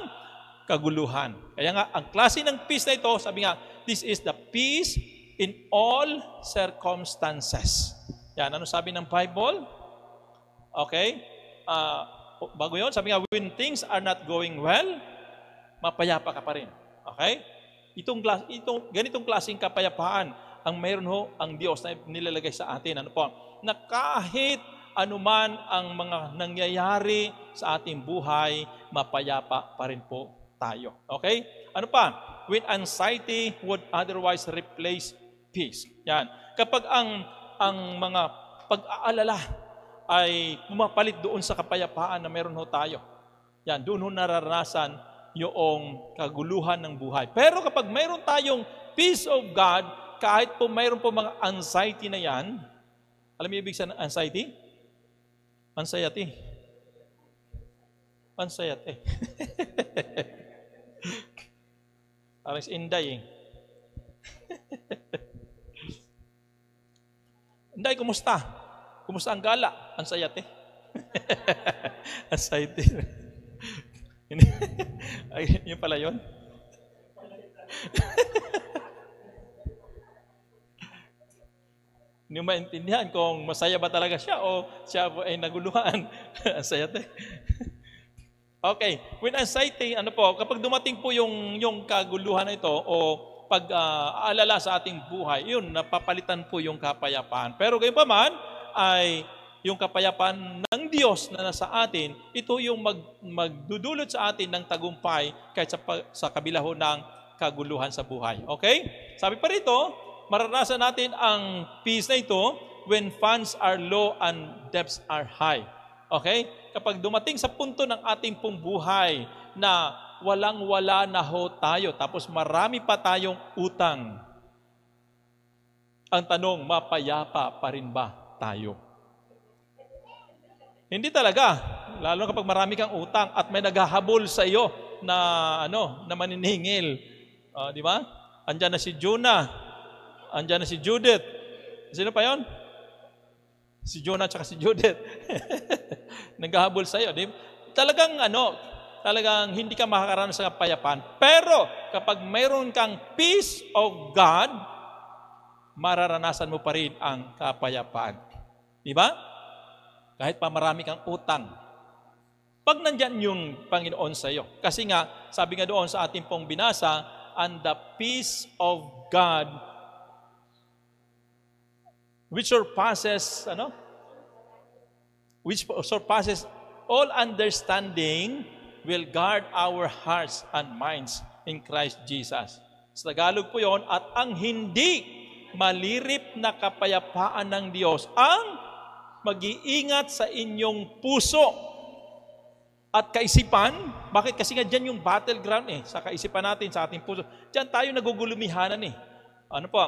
kaguluhan. Kaya nga, ang klase ng peace na ito, sabi nga, this is the peace in all circumstances. Yan, ano sabi ng Bible? Okay? Bago yun, sabi nga, when things are not going well, mapayapa ka pa rin. Okay? Ganitong klaseng kapayapaan ang mayroon ho ang Diyos na nilalagay sa atin. Ano po? Na kahit anuman ang mga nangyayari sa ating buhay, mapayapa pa rin po tayo. Okay? Ano pa? When anxiety would otherwise replace peace. Yan. Kapag ang mga pag-aalala ay pumapalit doon sa kapayapaan na meron ho tayo. Yan, doon ho nararanasan yung kaguluhan ng buhay. Pero kapag mayroon tayong peace of God, kahit po mayroon po mga anxiety na yan, alam niyo ibig sabihin ng anxiety? Anxiety. Anxiety. Parang si Inday eh. Inday, kumusta? Kumusta ang gala? Anxiety. Anxiety. Ay, yun pala yun? Hindi mo maintindihan kung masaya ba talaga siya o siya ay naguluhan. Anxiety. Okay, when anxiety, ano po, kapag dumating po yung kaguluhan na ito o pag-aalala sa ating buhay, yun, napapalitan po yung kapayapaan. Pero gayon pa man, ay yung kapayapaan ng Diyos na nasa atin, ito yung magdudulot sa atin ng tagumpay kahit sa kabila ho ng kaguluhan sa buhay. Okay? Sabi pa rito, maranasan natin ang peace na ito when funds are low and debts are high. Okay? Kapag dumating sa punto ng ating pong buhay na walang-wala na ho tayo, tapos marami pa tayong utang, ang tanong, mapayapa pa rin ba tayo? Hindi talaga. Lalo kapag marami kang utang at may naghahabol sa iyo na na maniningil. Di ba? Andiyan na si Jonah. Andiyan na si Judith. Sino pa 'yon? Si Jonah at si Judith. Naghahabol sa iyo, di ba? Talagang hindi ka makakaranas sa kapayapaan. Pero kapag mayroon kang peace of God, mararanasan mo pa rin ang kapayapaan. Di ba? Kahit pa marami kang utang. Pag nandyan yung Panginoon sa iyo. Kasi nga, sabi nga doon sa ating pong binasa, and the peace of God which surpasses all understanding will guard our hearts and minds in Christ Jesus. Sa Tagalog po yon, at ang hindi malirip na kapayapaan ng Diyos ang mag-iingat sa inyong puso at kaisipan. Bakit? Kasi nga dyan yung battleground sa kaisipan natin, sa ating puso. Dyan tayo nagugulumihanan Ano po?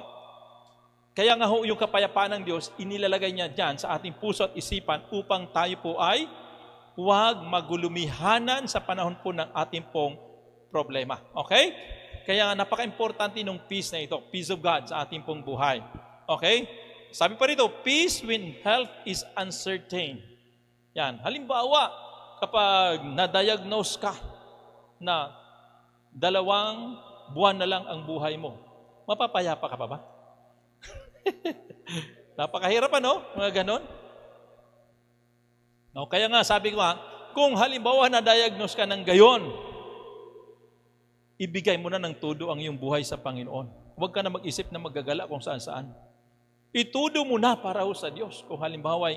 Kaya nga yung kapayapaan ng Diyos, inilalagay niya dyan sa ating puso at isipan upang tayo po ay huwag magulumihanan sa panahon po ng ating pong problema. Okay? Kaya nga napaka-importante ng peace na ito, peace of God sa ating pong buhay. Okay? Sabi pa rito, peace when health is uncertain. Yan. Halimbawa, kapag na-diagnose ka na 2 buwan na lang ang buhay mo, mapapayapa ka pa ba? Napakahirap mga ganon. No, kaya nga sabi ko kung halimbawa na-diagnose ka ng gayon, ibigay mo na ng todo ang iyong buhay sa Panginoon. Huwag ka na mag-isip na maggagala kung saan-saan. Itudo mo na para sa Diyos. Kung halimbawa,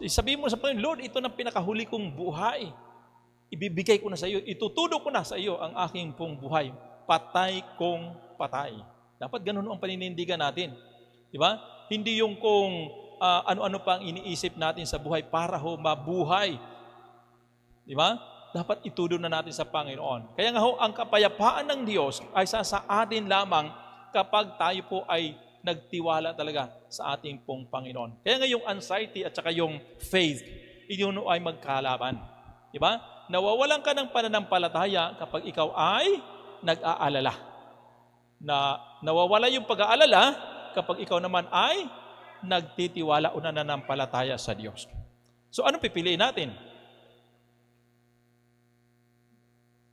sabihin mo sa Panginoon, Lord, ito na pinakahuli kong buhay. Ibibigay ko na sa iyo. Itutudo ko na sa iyo ang aking pong buhay. Patay kong patay. Dapat ganun ang paninindigan natin. Di ba? Hindi yung kung ano-ano pa ang iniisip natin sa buhay para mabuhay. Di ba? Dapat itudo na natin sa Panginoon. Kaya nga ang kapayapaan ng Diyos ay sa atin lamang kapag tayo po ay nagtiwala talaga sa ating pong Panginoon. Kaya nga yung anxiety at saka yung faith, yun ay magkalaban. Diba? Nawawalan ka ng pananampalataya kapag ikaw ay nag-aalala. Na nawawala yung pag-aalala kapag ikaw naman ay nagtitiwala o nananampalataya sa Diyos. So anong pipiliin natin?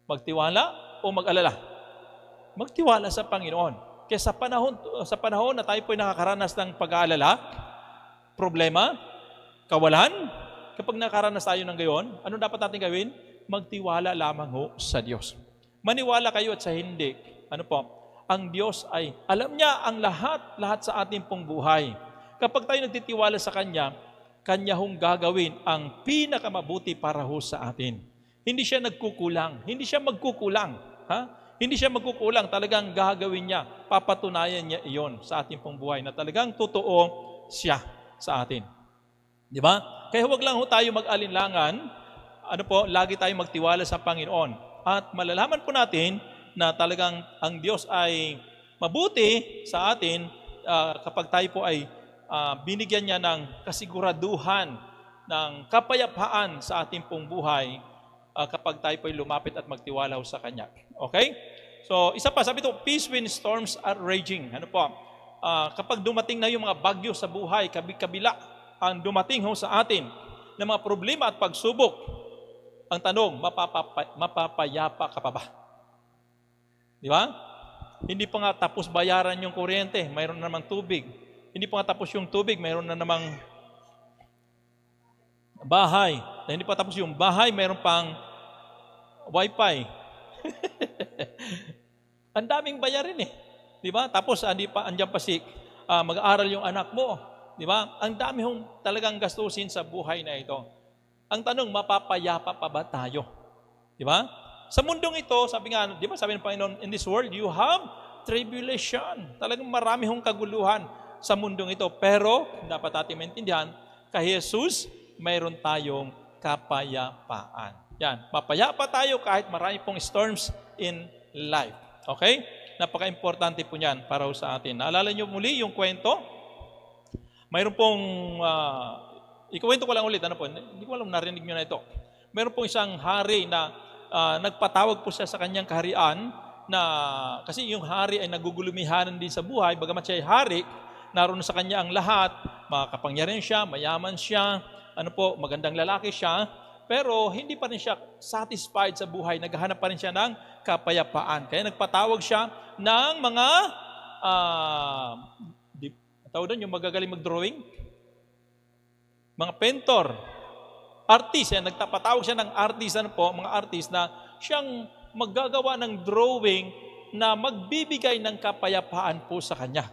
Magtiwala o mag-alala? Magtiwala sa Panginoon. Kaya sa panahon na tayo po'y nakakaranas ng pag-aalala, problema, kawalan, kapag nakaranas tayo ng gayon, ano dapat natin gawin? Magtiwala lamang ho sa Diyos. Maniwala kayo at sa hindi. Ano po? Ang Diyos ay, alam niya ang lahat sa ating pong buhay. Kapag tayo nagtitiwala sa Kanya, Kanya hong gagawin ang pinakamabuti para ho sa atin. Hindi siya nagkukulang. Hindi siya magkukulang. Hindi siya magkukulang. Talagang gagawin niya. Papatunayan niya iyon sa ating pong buhay na talagang totoo siya sa atin. Di ba? Kaya huwag lang ho tayo mag-alinlangan. Lagi tayo magtiwala sa Panginoon. At malalaman po natin na talagang ang Diyos ay mabuti sa atin kapag tayo po ay binigyan niya ng kasiguraduhan, ng kapayapaan sa ating pong buhay kapag tayo po ay lumapit at magtiwala sa Kanya. Okay? So, isa pa, sabi ito, peace when storms are raging. Kapag dumating na yung mga bagyo sa buhay, kabila ang dumating ho sa atin ng mga problema at pagsubok, ang tanong, mapapayapa ka pa ba? Di ba? Hindi pa nga tapos bayaran yung kuryente, mayroon na namang tubig. Hindi pa nga tapos yung tubig, mayroon na namang bahay. Hindi pa tapos yung bahay, mayroon pang wifi. Ang daming bayarin eh. Di ba? Tapos andyan pa si mag-aaral yung anak mo. Di ba? Ang dami hong talagang gastusin sa buhay na ito. Ang tanong, mapapayapa pa ba tayo? Di ba? Sa mundong ito, sabi ng Panginoon, in this world, you have tribulation. Talagang marami hong kaguluhan sa mundong ito. Pero, dapat natin maintindihan, kay Jesus, mayroon tayong kapayapaan. Yan, mapayapa tayo kahit marami pong storms in life. Okay? Napaka-importante po niyan para sa atin. Naalala niyo muli yung kwento? Mayroon pong, ikuwento ko lang ulit, hindi ko alam narinig niyo na ito. Mayroon pong isang hari na nagpatawag po siya sa kanyang kaharian na, kasi yung hari ay nagugulumihanan din sa buhay, bagamat siya ay hari, naroon sa kanya ang lahat, makapangyarihan siya, mayaman siya, magandang lalaki siya, pero hindi pa rin siya satisfied sa buhay, naghahanap pa rin siya ng kapayapaan. Kaya nagpatawag siya ng mga, tawag doon, yung magagaling mag-drawing, mga painter, artist, nagpatawag siya ng artist, mga artist na siyang maggagawa ng drawing na magbibigay ng kapayapaan po sa kanya.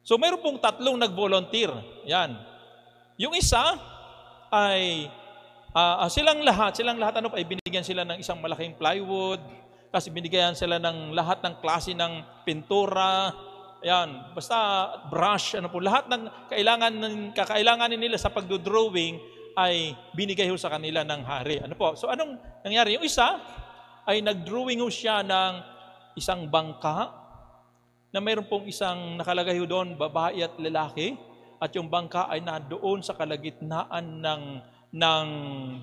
So, mayroon pong 3 nag-volunteer. Yan. Yung isa ay silang lahat ay binigyan sila ng isang malaking plywood, kasi binigyan sila ng lahat ng klase ng pintura, yan, basta brush, lahat ng kakailanganin nila sa pagdodrawing ay binigay ho sa kanila ng hari. So anong nangyari? Yung isa ay nagdrawing ho siya ng isang bangka na mayroon pong isang nakalagay ho doon, babae at lalaki, at yung bangka ay nandoon sa kalagitnaan ng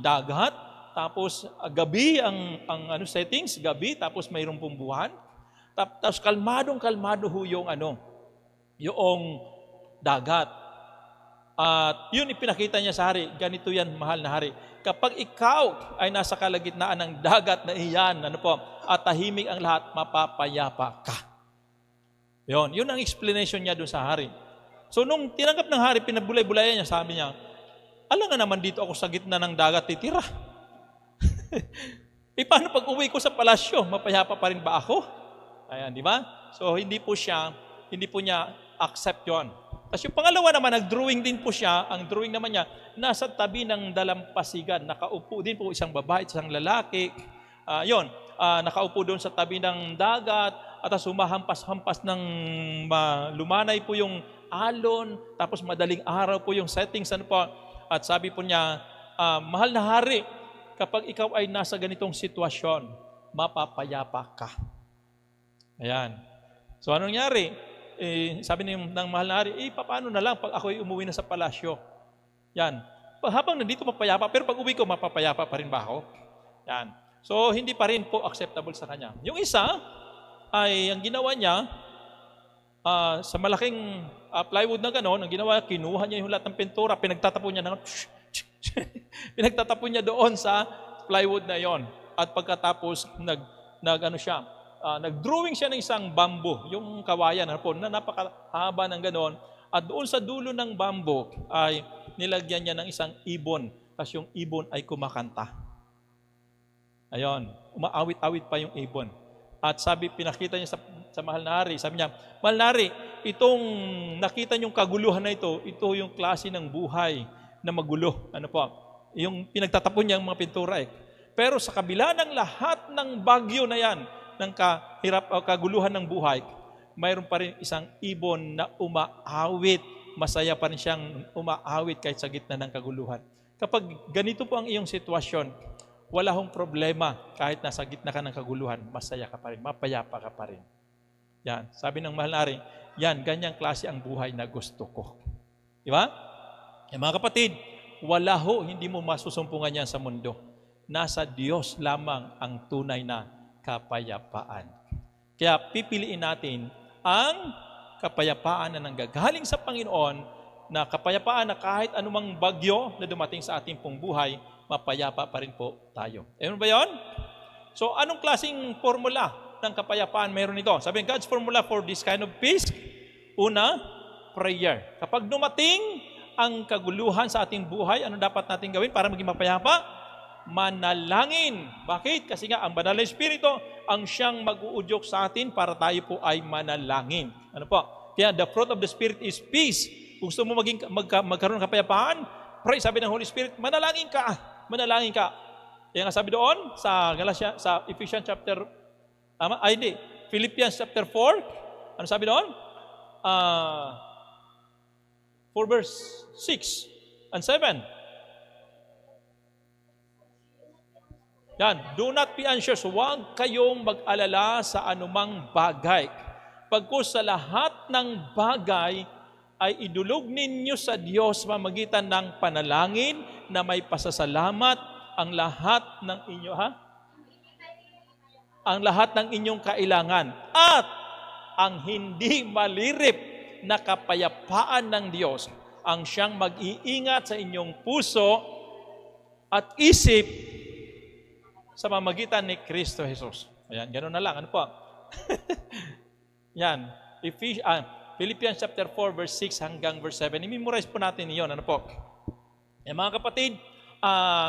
dagat. Tapos gabi ang settings, gabi, tapos mayroon pong buwan. Tapos kalmadong-kalmado ho yung dagat. At yun ipinakita niya sa hari, ganito yan, mahal na hari. Kapag ikaw ay nasa kalagitnaan ng dagat na iyan, at tahimik ang lahat, mapapayapa ka. Yun ang explanation niya doon sa hari. So nung tinanggap ng hari, pinabulay-bulayan niya, sabi niya, alam nga naman dito ako sa gitna ng dagat titira. Paano pag uwi ko sa palasyo, mapayapa pa rin ba ako? Ayan, di ba? So hindi po niya accept yon. Tapos yung pangalawa naman, nag-drawing din po siya. Ang drawing naman niya, nasa tabi ng dalampasigan. Nakaupo din po isang babae, isang lalaki. Nakaupo doon sa tabi ng dagat. At humahampas-hampas ng lumanay po yung alon. Tapos madaling araw po yung settings. At sabi po niya, mahal na hari, kapag ikaw ay nasa ganitong sitwasyon, mapapayapa ka. Ayan. So anong nangyari? Sabi ng mahal na hari, paano na lang pag ako'y umuwi na sa palasyo? Yan. Habang nandito mapayapa, pero pag uwi ko, mapapayapa pa rin ba ako? Yan. So, hindi pa rin po acceptable sa kanya. Yung isa, ay ang ginawa niya, sa malaking plywood na gano'n, ang ginawa, kinuha niya yung lahat ng pintura, pinagtatapon niya pinagtatapon niya doon sa plywood na yon. At pagkatapos, nag-drawing siya ng isang bamboo, yung kawayan na napakahaba ng gano'n. At doon sa dulo ng bamboo ay nilagyan niya ng isang ibon. Tapos yung ibon ay kumakanta. Ayon, umaawit-awit pa yung ibon. At pinakita niya sa Mahal na Hari, sabi niya, Mahal na Hari, itong nakita niyong kaguluhan na ito yung klase ng buhay na magulo. Ano po? Yung pinagtatapon niya ang mga pintura Pero sa kabila ng lahat ng bagyo na yan, ng kaguluhan ng buhay, mayroon pa rin isang ibon na umaawit. Masaya pa rin siyang umaawit kahit sa gitna ng kaguluhan. Kapag ganito po ang iyong sitwasyon, wala hong problema kahit nasa gitna ka ng kaguluhan, masaya ka pa rin, mapayapa ka pa rin. Yan, sabi ng Mahal na Hari, yan, ganyang klase ang buhay na gusto ko. Di ba? Mga kapatid, hindi mo masusumpungan yan sa mundo. Nasa Diyos lamang ang tunay na kapayapaan. Kaya pipiliin natin ang kapayapaan na nanggagaling sa Panginoon, na kapayapaan na kahit anumang bagyo na dumating sa ating pong buhay, mapayapa pa rin po tayo. Ano ba yun? So, anong klaseng formula ng kapayapaan meron ito? Sabi, God's formula for this kind of peace, una, prayer. Kapag dumating ang kaguluhan sa ating buhay, ano dapat natin gawin para maging mapayapa? Manalangin. Bakit? Kasi nga, ang Banal na Espiritu ang siyang mag-uudyok sa atin para tayo po ay manalangin. Ano po? Kaya the fruit of the Spirit is peace. Kung gusto mo magkaroon ng kapayapaan, pray, sabi ng Holy Spirit, manalangin ka. Manalangin ka. Kaya nga sabi doon sa Ephesians chapter, Philippians chapter 4, ano sabi doon? 4 verse 6 and 7. Yan, do not be anxious. Huwag kayong mag-alala sa anumang bagay. Pagkus sa lahat ng bagay ay idulog ninyo sa Diyos mamagitan ng panalangin na may pasasalamat ang lahat ng inyong kailangan at ang hindi malirip na kapayapaan ng Diyos ang siyang mag-iingat sa inyong puso at isip sa pamamagitan ni Kristo Jesus. Ayan, ganoon na lang. Ano po? Yan. Philippians chapter 4 verse 6 hanggang verse 7. I-memorize po natin iyon. Ano po? Mga kapatid,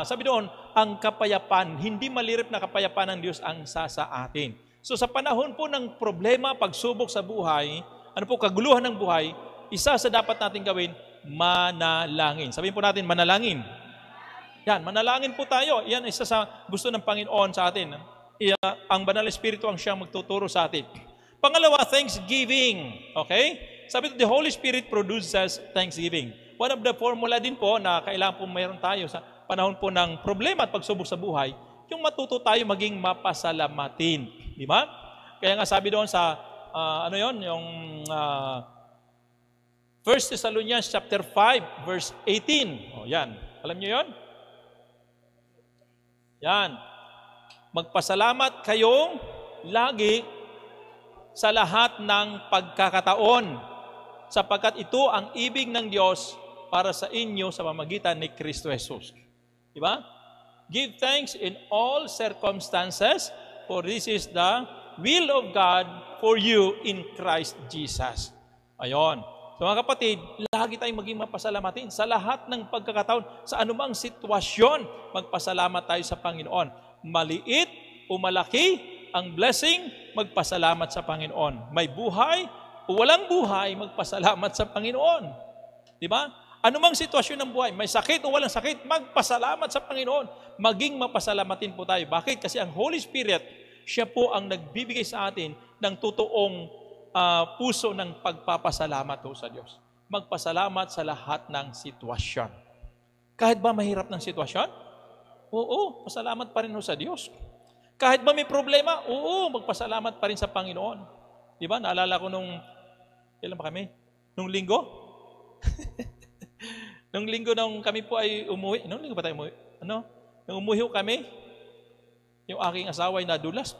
sabi doon, ang kapayapaan, hindi malirip na kapayapaan ng Diyos ang sa atin. So sa panahon po ng problema, pagsubok sa buhay, kaguluhan ng buhay, isa sa dapat natin gawin, manalangin. Sabihin po natin, manalangin. Yan, manalangin po tayo. Yan isa sa gusto ng Panginoon sa atin. Ang Banal na Espiritu ang siyang magtuturo sa atin. Pangalawa, thanksgiving. Okay? Sabi ito, the Holy Spirit produces thanksgiving. One of the formula din po na kailangan po mayroon tayo sa panahon po ng problema at pagsubok sa buhay, yung matuto tayo maging mapasalamatin. Di ba? Kaya nga sabi doon sa, yung 1 Thessalonians chapter 5, verse 18. O, yan. Alam niyo yon? Yan. Magpasalamat kayong lagi sa lahat ng pagkakataon, sapagkat ito ang ibig ng Diyos para sa inyo sa pamamagitan ni Kristo Jesus. Diba? Give thanks in all circumstances, for this is the will of God for you in Christ Jesus. Ayon. So mga kapatid, lagi tayong maging mapasalamatin sa lahat ng pagkakataon, sa anumang sitwasyon, magpasalamat tayo sa Panginoon. Maliit o malaki ang blessing, magpasalamat sa Panginoon. May buhay o walang buhay, magpasalamat sa Panginoon. Diba? Anumang sitwasyon ng buhay, may sakit o walang sakit, magpasalamat sa Panginoon. Maging mapasalamatin po tayo. Bakit? Kasi ang Holy Spirit, siya po ang nagbibigay sa atin ng totoong puso ng pagpapasalamat ho sa Diyos. Magpasalamat sa lahat ng sitwasyon. Kahit ba mahirap ng sitwasyon? Oo, pasalamat pa rin ho sa Diyos. Kahit ba may problema? Oo, magpasalamat pa rin sa Panginoon. Di ba? Naalala ko kailan ba kami? Nung linggo? Nung linggo nung kami po ay umuwi. Nung linggo ba tayo umuwi? Nung umuwi ho kami, yung aking asawa ay nadulas.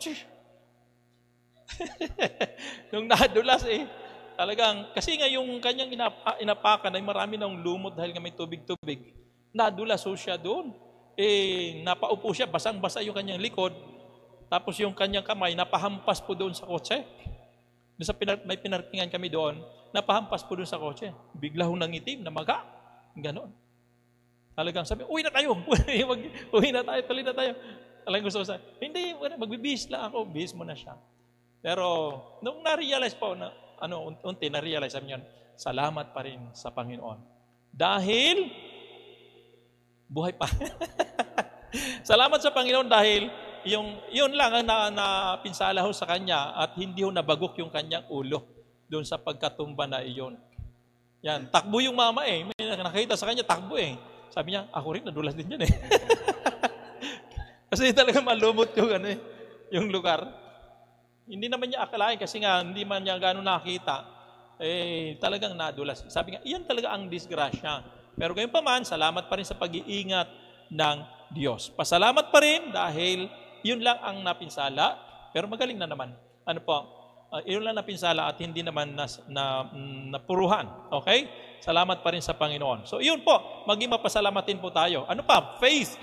Nung nadulas Talagang, kasi nga yung kanyang inapakan ay marami ng lumot dahil nga may tubig-tubig. Nadulas siya doon. Napaupo siya, basang-basa yung kanyang likod. Tapos yung kanyang kamay, napahampas po doon sa kotse. Doon may pinarkingan kami doon, napahampas po doon sa kotse. Bigla hong nangitim, namaga. Ganon. Talagang sabi, uwi na tayo. Uwi na tayo, tuloy na tayo. Talagang gusto ko sa, hindi, magbibihis lang ako. Bihis mo na siya. Pero, nung na-realize po, unti na-realize namin yun, salamat pa rin sa Panginoon. Dahil, buhay pa. Salamat sa Panginoon dahil yun lang ang napinsala ho sa kanya at hindi ho nabagok yung kanyang ulo doon sa pagkatumba na iyon. Yan, takbo yung mama eh. May nakita sa kanya, takbo eh. Sabi niya, ako rin, nadulas din yan eh. Kasi talaga malumot yung lugar. Hindi naman niya akalain kasi nga hindi man niya gano'n nakita. Talagang nadulas. Sabi nga, iyan talaga ang disgrasya. Pero gayon pa man, salamat pa rin sa pag-iingat ng Diyos. Pasalamat pa rin dahil yun lang ang napinsala, pero magaling na naman. Yun lang napinsala at hindi naman napuruhan. Okay? Salamat pa rin sa Panginoon. So yun po, maging mapasalamatin po tayo. Ano pa? Faith.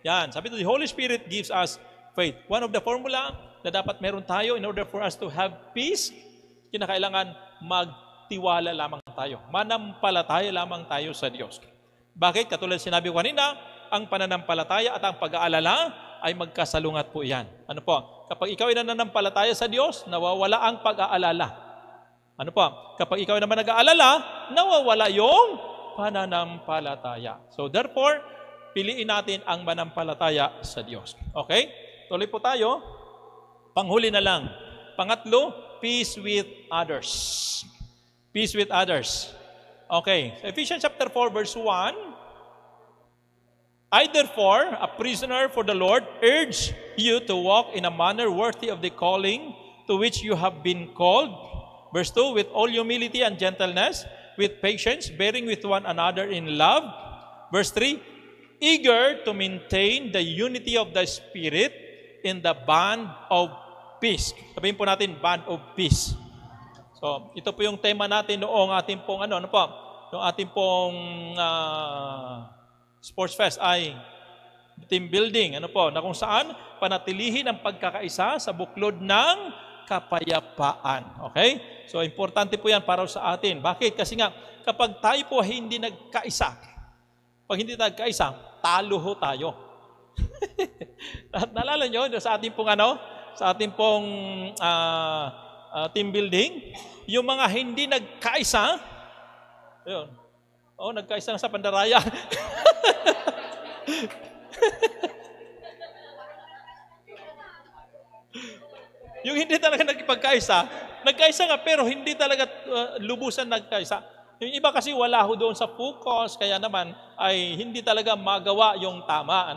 Yan. Sabi ito, the Holy Spirit gives us faith. One of the formula na dapat meron tayo in order for us to have peace, kinakailangan magtiwala lamang tayo. Manampalataya lamang tayo sa Diyos. Bakit? Katulad sinabi ko kanina, ang pananampalataya at ang pag-aalala ay magkasalungat po yan. Ano po? Kapag ikaw ay nananampalataya sa Diyos, nawawala ang pag-aalala. Ano po? Kapag ikaw ay naman nag-aalala, nawawala yung pananampalataya. So therefore, piliin natin ang manampalataya sa Diyos. Okay? Tuloy po tayo. Panghuli na lang. Pangatlo, peace with others. Peace with others. Okay. Ephesians chapter 4 verse 1. I therefore, a prisoner for the Lord, urge you to walk in a manner worthy of the calling to which you have been called. Verse 2, with all humility and gentleness, with patience, bearing with one another in love. Verse 3, eager to maintain the unity of the Spirit in the bond of peace. Sabihin po natin, bond of peace. So, ito po yung tema natin noong ating pong, yung ating pong Sports Fest ay team building, na kung saan panatilihin ang pagkakaisa sa buklod ng kapayapaan. Okay? So, importante po yan para sa atin. Bakit? Kasi nga, kapag tayo po hindi nagkaisa, pag hindi nagkaisa, talo ho tayo. At naalala nyo, sa ating pong team building, yung mga hindi nagkaisa, yun, nagkaisa sa pandaraya. Yung hindi talaga nagkaisa nga pero hindi talaga lubusan nagkaisa. Yung iba kasi wala ho doon sa focus, kaya naman ay hindi talaga magawa yung tama.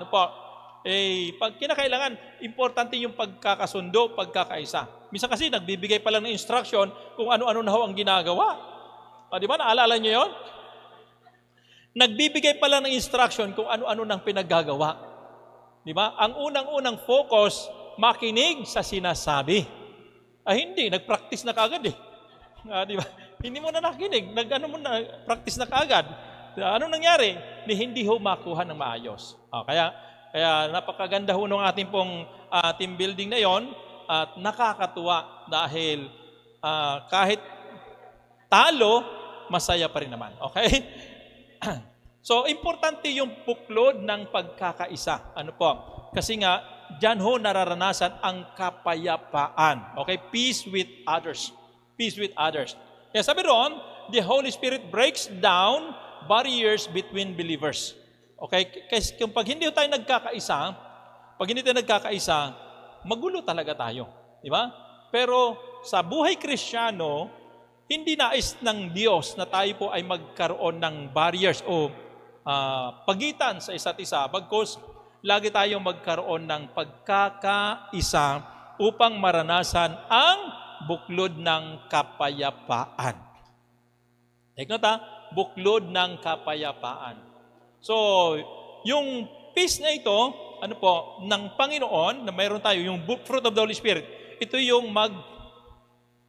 Pag kinakailangan, importante yung pagkakasundo, pagkakaisa. Minsan kasi nagbibigay pa lang ng instruction kung ano-ano na ho ang ginagawa. Di ba? Naalala nyo yun? Nagbibigay pa lang ng instruction kung ano-ano nang pinaggagawa. Di ba? Ang unang-unang focus, makinig sa sinasabi. Hindi, nag-practice na kaagad eh. Di ba? Hindi mo na nakinig, practice na kaagad. Anong nangyari? Hindi ho makuha ng maayos. Kaya napakaganda ho nung ating pong team building na yon at nakakatuwa dahil kahit talo, masaya pa rin naman. Okay? So, importante yung buklod ng pagkakaisa. Kasi nga, dyan ho nararanasan ang kapayapaan. Okay? Peace with others. Peace with others. Kaya sabi roon, the Holy Spirit breaks down barriers between believers. Okay? Kasi kung pag hindi tayo nagkakaisa, magulo talaga tayo. Di ba? Pero sa buhay Kristiyano, hindi nais ng Diyos na tayo po ay magkaroon ng barriers o pagitan sa isa't isa. Bagkus, lagi tayong magkaroon ng pagkakaisa upang maranasan ang buklod ng kapayapaan. Take note buklod ng kapayapaan. So, yung peace na ito, ng Panginoon, na mayroon tayo, yung fruit of the Holy Spirit, ito yung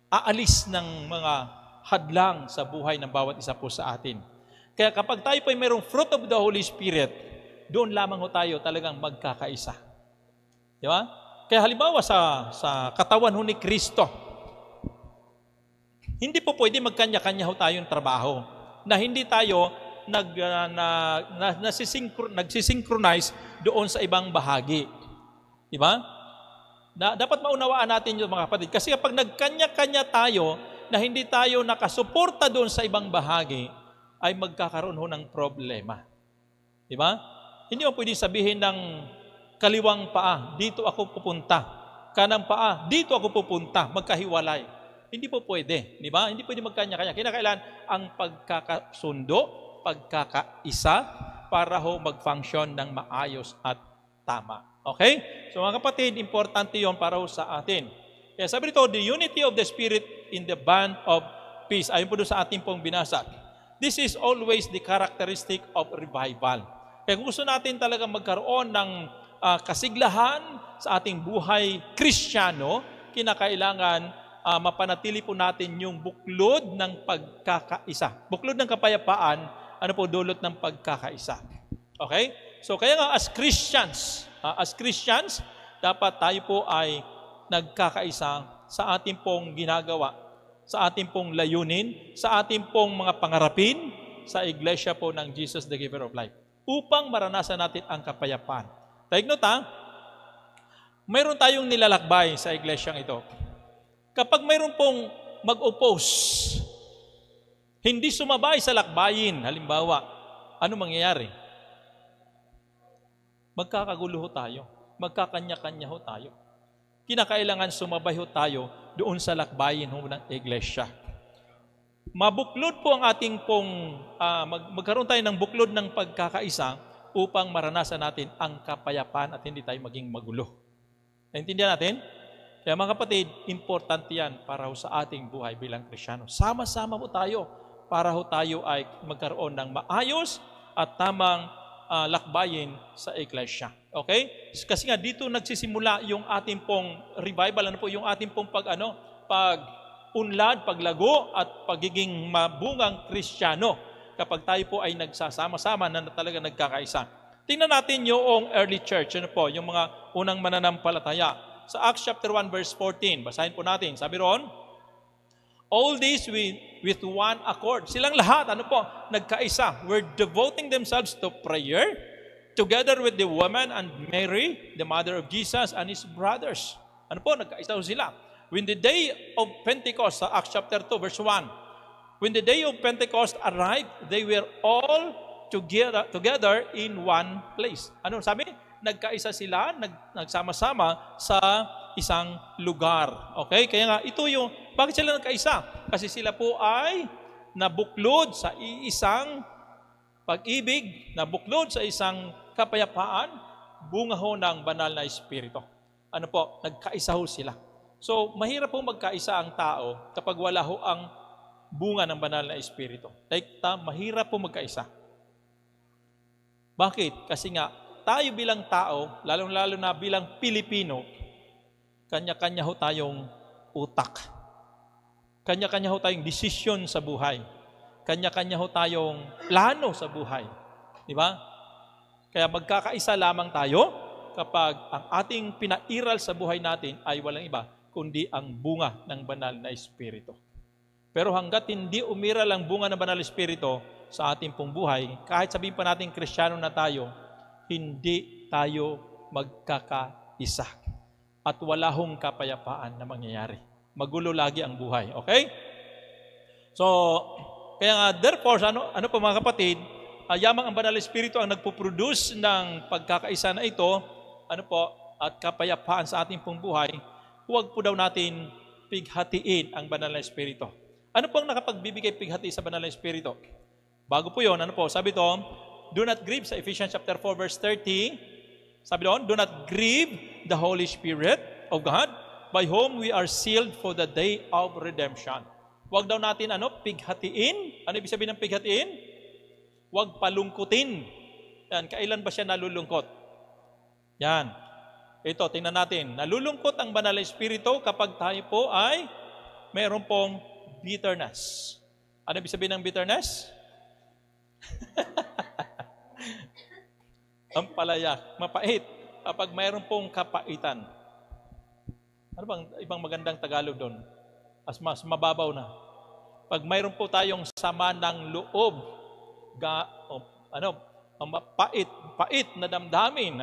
aalis ng mga hadlang sa buhay ng bawat isa po sa atin. Kaya kapag tayo po ay mayroong fruit of the Holy Spirit, doon lamang ho tayo talagang magkakaisa. Di ba? Kaya halimbawa sa katawan ho ni Kristo, hindi po pwede magkanya-kanya ho tayong trabaho na hindi tayo nagsisynchronize doon sa ibang bahagi. Di ba? Dapat maunawaan natin yung mga kapatid. Kasi kapag nagkanya-kanya tayo na hindi tayo nakasuporta doon sa ibang bahagi, ay magkakaroon ho ng problema. Di ba? Hindi mo pwede sabihin ng kaliwang paa, dito ako pupunta. Kanang paa, dito ako pupunta. Magkahiwalay. Hindi po pwede. Di ba? Hindi pwede magkanya-kanya. Kinakailan ang pagkakasundo, pagkakaisa, para ho mag-function ng maayos at tama. Okay? So mga kapatid, importante yon para ho sa atin. Kaya sabi nito, the unity of the Spirit in the band of peace. Ayon po doon sa ating pong binasa. This is always the characteristic of revival. Kaya kung gusto natin talaga magkaroon ng kasiglahan sa ating buhay Kristiyano, kinakailangan mapanatili po natin yung buklod ng pagkakaisa. Buklod ng kapayapaan, ano po dulot ng pagkakaisa. Okay? So kaya nga as Christians, dapat tayo po ay nagkakaisa sa ating pong ginagawa, sa ating pong layunin, sa ating pong mga pangarapin sa iglesia po ng Jesus the Giver of Life, upang maranasan natin ang kapayapaan. Take note mayroon tayong nilalakbay sa iglesyang ito. Kapag mayroon pong mag-oppose, hindi sumabay sa lakbayin, halimbawa, ano mangyayari? Magkakagulo ho tayo, magkakanya-kanya ho tayo. Kinakailangan sumabay ho tayo doon sa lakbayin ho ng iglesia. Mabuklod po ang ating pong, magkaroon tayo ng buklod ng pagkakaisa upang maranasan natin ang kapayapaan at hindi tayo maging magulo. Naintindihan natin? Kaya mga kapatid, importante yan para ho sa ating buhay bilang Kristiyano. Sama-sama po tayo para ho tayo ay magkaroon ng maayos at tamang lakbayin sa iglesia. Okay? Kasi nga dito nagsisimula yung ating pong revival, ano po yung ating pong pag-unlad, paglago at pagiging mabungang Kristiyano kapag tayo po ay nagsasama-sama na talaga nagkakaisa. Tingnan natin yung early church, ano po, yung mga unang mananampalataya. Sa Acts chapter 1 verse 14, basahin po natin. Sabi roon, all this with one accord. Silang lahat, ano po, nagkaisa. Were devoting themselves to prayer, together with the woman and Mary, the mother of Jesus, and his brothers. Ano po, nagkaisa sila. When the day of Pentecost, sa Acts chapter 2, verse 1, when the day of Pentecost arrived, they were all together in one place. Ano sabi? Nagkaisa sila, nagsama-sama sa isang lugar. Okay? Kaya nga, ito yung, bakit sila nagkaisa? Kasi sila po ay nabuklod sa isang pag-ibig, nabuklod sa isang kapayapaan, bunga ho ng banal na Espiritu. Ano po? Nagkaisa ho sila. So, mahirap po magkaisa ang tao kapag wala ho ang bunga ng banal na Espiritu. Mahirap po magkaisa. Bakit? Kasi nga, tayo bilang tao, lalong-lalo na bilang Pilipino, kanya-kanya ho tayong utak. Kanya-kanya ho tayong desisyon sa buhay. Kanya-kanya ho tayong plano sa buhay. Di ba? Kaya magkakaisa lamang tayo kapag ang ating pinairal sa buhay natin ay walang iba, kundi ang bunga ng banal na Espiritu. Pero hanggat hindi umiral ang bunga ng banal na Espiritu sa ating pong buhay, kahit sabihin pa natin Kristiyano na tayo, hindi tayo magkakaisa. At wala hong kapayapaan na mangyayari. Magulo lagi ang buhay. Okay? So, kaya nga, therefore, ano po mga kapatid, yamang ang banal na Espiritu ang nagpo-produce ng pagkakaisa na ito, ano po, at kapayapaan sa ating pong buhay, huwag po daw natin pighatiin ang banal na Espiritu. Ano po ang nakapagbibigay pighati sa banal na Espiritu? Bago po yun, ano po, sabi to, do not grieve sa Ephesians chapter 4 verse 30. Sabi doon, do not grieve the Holy Spirit of God, by whom we are sealed for the day of redemption. Huwag daw natin pighatiin. Ano ibig sabihin ng pighatiin? Huwag palungkutin. Yan, kailan ba siya nalulungkot? Yan. Ito, tingnan natin. Nalulungkot ang banal na Espiritu kapag tayo po ay mayroon pong bitterness. Ano ibig sabihin ng bitterness? Ang palaya, mapait. Kapag mayroon pong kapaitan. Ano bang ibang magandang Tagalog doon? Mas mababaw na. Pag mayroon po tayong sama ng loob, pait na damdamin,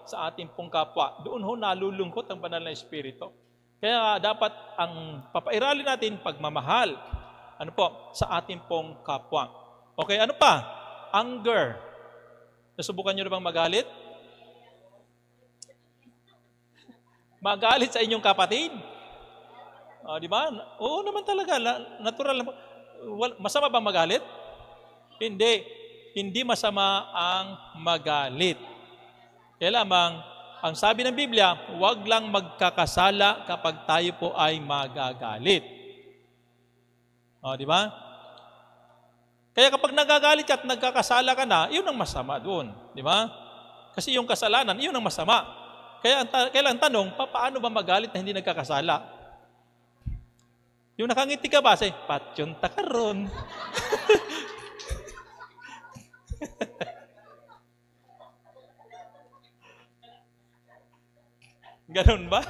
sa ating pong kapwa, doon ho nalulungkot ang banal na Espiritu. Kaya dapat ang papairalin natin pagmamahal, sa ating pong kapwa. Okay, ano pa? Anger. Nasubukan nyo na bang magalit? Magalit sa inyong kapatid? Di ba? Oo naman talaga, natural. Masama ba magalit? Hindi. Hindi masama ang magalit. Kaya lamang, ang sabi ng Biblia, huwag lang magkakasala kapag tayo po ay magagalit. Di ba? Kaya kapag nagagalit ka at nagkakasala ka na, yun ang masama doon. Di ba? Kasi yung kasalanan, yun ang masama. Kaya ang tanong, paano ba magalit na hindi nagkakasala? Yung nakangiti ka ba? Say, patyon takaron. Ganon ba?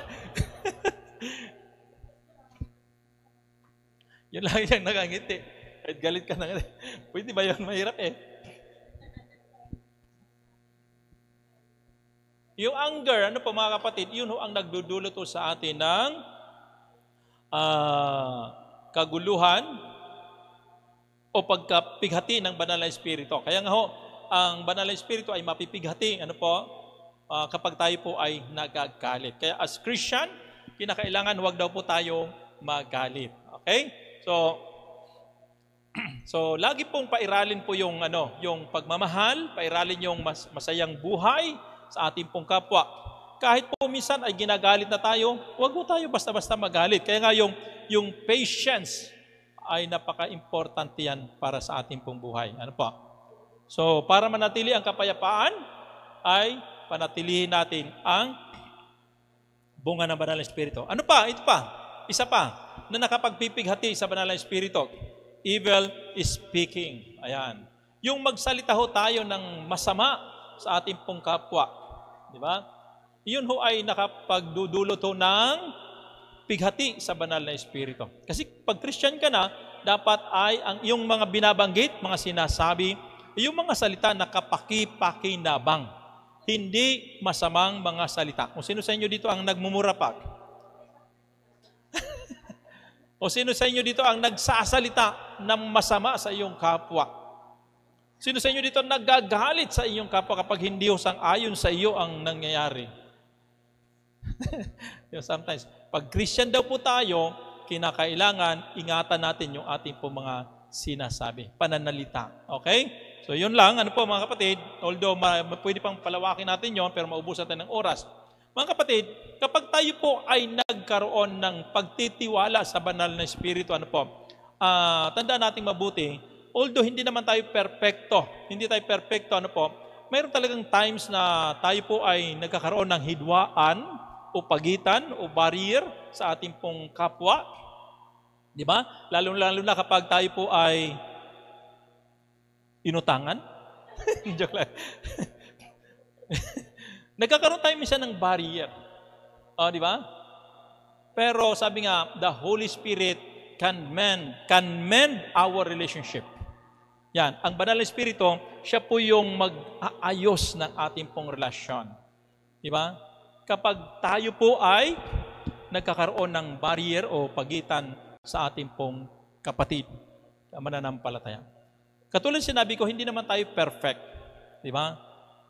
Yun lang yung nakangiti. Kahit galit ka na. Pwede ba yun? Mahirap eh. Yung anger, mga kapatid, yun ang nagdudulot sa atin ng kaguluhan o pagkapighati ng banal na Espiritu. Kaya nga ang banal na Espiritu ay mapipighati, kapag tayo po ay nagagalit. Kaya as Christian, kinakailangan huwag daw po tayo magalit. Okay? So lagi pong pairalin po yung pagmamahal, pairalin yung masayang buhay sa ating pong kapwa. Kahit po minsan ay ginagalit na tayo, huwag po tayo basta-basta magalit. Kaya nga yung patience ay napaka-importante yan para sa ating pong buhay. So para manatili ang kapayapaan, ay panatilihin natin ang bunga ng banal na Espiritu. Ito pa, isa pa, na nakapagpipighati sa banal na Espiritu. Evil speaking. Ayan. Yung magsalita ho tayo ng masama sa ating pong kapwa. Di ba? Yun ho ay nakapagdudulot ho ng pighati sa banal na Espiritu. Kasi pag Christian ka na, dapat ay yung mga binabanggit, mga sinasabi, yung mga salita na kapaki-pakinabang. Hindi masamang mga salita. Kung sino sa inyo dito ang nagmumurapak? O sino sa inyo dito ang nagsasalita ng masama sa iyong kapwa? Sino sa inyo dito nagagalit sa iyong kapwa kapag hindi sang-ayon sa iyo ang nangyayari? Sometimes, pag Christian daw po tayo, kinakailangan ingatan natin yung ating po mga sinasabi, pananalita. Okay? So yun lang, mga kapatid, although pwede pang palawakin natin yon, pero maubusan natin ng oras. Mga kapatid, kapag tayo po ay nagkaroon ng pagtitiwala sa banal na Espiritu, tandaan nating mabuti, although hindi naman tayo perfecto, mayroon talagang times na tayo po ay nagkakaroon ng hidwaan o pagitan o barrier sa ating pong kapwa. Di ba? Lalo na kapag tayo po ay inutangan. Joke lang. Nagkakaroon tayo minsan ng barrier. Di ba? Pero sabi nga, the Holy Spirit can mend our relationship. Yan, ang banal na Espiritu, siya po yung mag-aayos ng ating pong relasyon. Di ba? Kapag tayo po ay nagkakaroon ng barrier o pagitan sa ating pong kapatid, mananampalataya. Katulad sinabi ko, hindi naman tayo perfect. Di ba?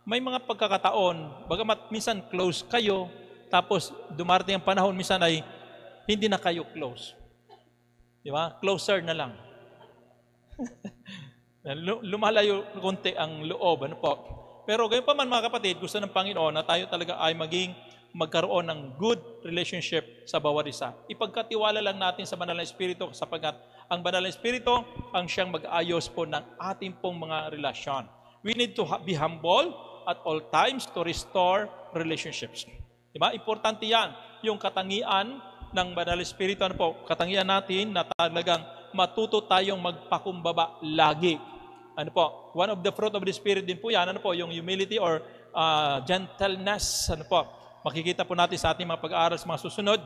May mga pagkakataon, bagamat minsan close kayo, tapos dumarating ang panahon, minsan ay hindi na kayo close. Di ba? Closer na lang. Lumalayo konti ang loob. Pero gayon pa man mga kapatid, gusto ng Panginoon na tayo talaga ay magkaroon ng good relationship sa bawat isa. Ipagkatiwala lang natin sa banal na Espiritu sapagkat ang banal na Espiritu ang siyang mag-ayos po ng ating pong mga relasyon. We need to be humble at all times to restore relationships. Diba? Importante yan. Yung katangian ng banal na Espiritu, katangian natin na talagang matuto tayong magpakumbaba lagi. Ano po? One of the fruit of the Spirit din po yan. Ano po? Yung humility or gentleness. Ano po? Makikita po natin sa ating mga pag-aaral sa mga susunod.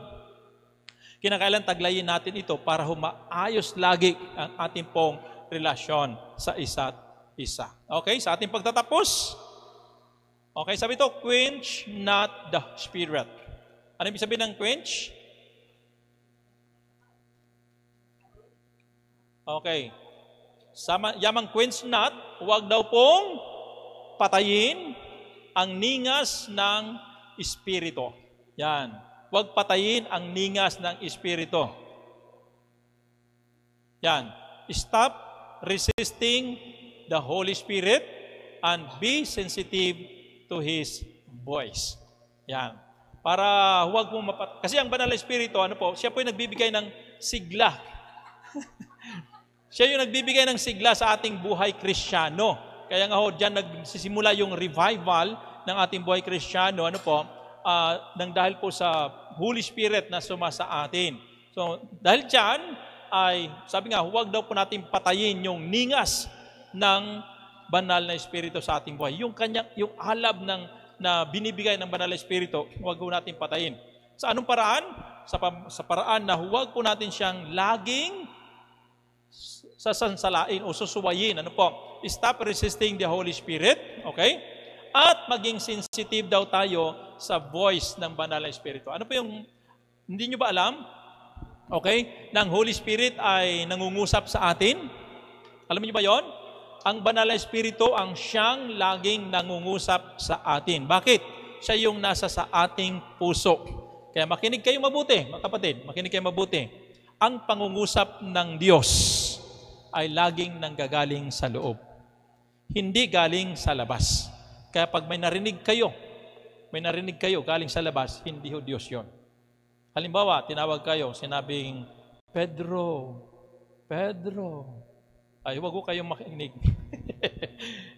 Kinakailan taglayin natin ito para humaayos lagi ang ating pong relasyon sa isa't isa. Okay? Sa ating pagtatapos. Okay, sabi ito, quench not the Spirit. Ano ibig sabihin ng quench? Okay. Yamang quench not, huwag daw pong patayin ang ningas ng Espiritu. Yan. Huwag patayin ang ningas ng Espiritu. Yan. Stop resisting the Holy Spirit and be sensitive to His voice. Yan. Para huwag mo kasi ang banal na Espiritu, ano po, siya po yung nagbibigay ng sigla. Siya yung nagbibigay ng sigla sa ating buhay Kristiyano. Kaya nga ho, dyan nagsisimula yung revival ng ating buhay Kristiyano, ano po, nang dahil po sa Holy Spirit na sumasa atin. So, dahil dyan, ay, sabi nga, huwag daw po natin patayin yung ningas ng banal na Espiritu sa ating buhay. Yung alab na binibigay ng banal na Espiritu, huwag po natin patayin. Sa anong paraan? Sa paraan na huwag po natin siyang laging sasansalain o susuwayin. Ano po? Stop resisting the Holy Spirit. Okay? At maging sensitive daw tayo sa voice ng banal na Espiritu. Ano po yung, hindi nyo ba alam? Okay? Na ang Holy Spirit ay nangungusap sa atin. Alam niyo ba yon? Ang banal na Espiritu ang siyang laging nangungusap sa atin. Bakit? Siya yung nasa sa ating puso. Kaya makinig kayo mabuti, mga kapatid. Makinig kayo mabuti. Ang pangungusap ng Diyos ay laging nanggagaling sa loob. Hindi galing sa labas. Kaya pag may narinig kayo galing sa labas, hindi ho Diyos yon. Halimbawa, tinawag kayo, sinabing, Pedro, ay huwag ko kayong makinig.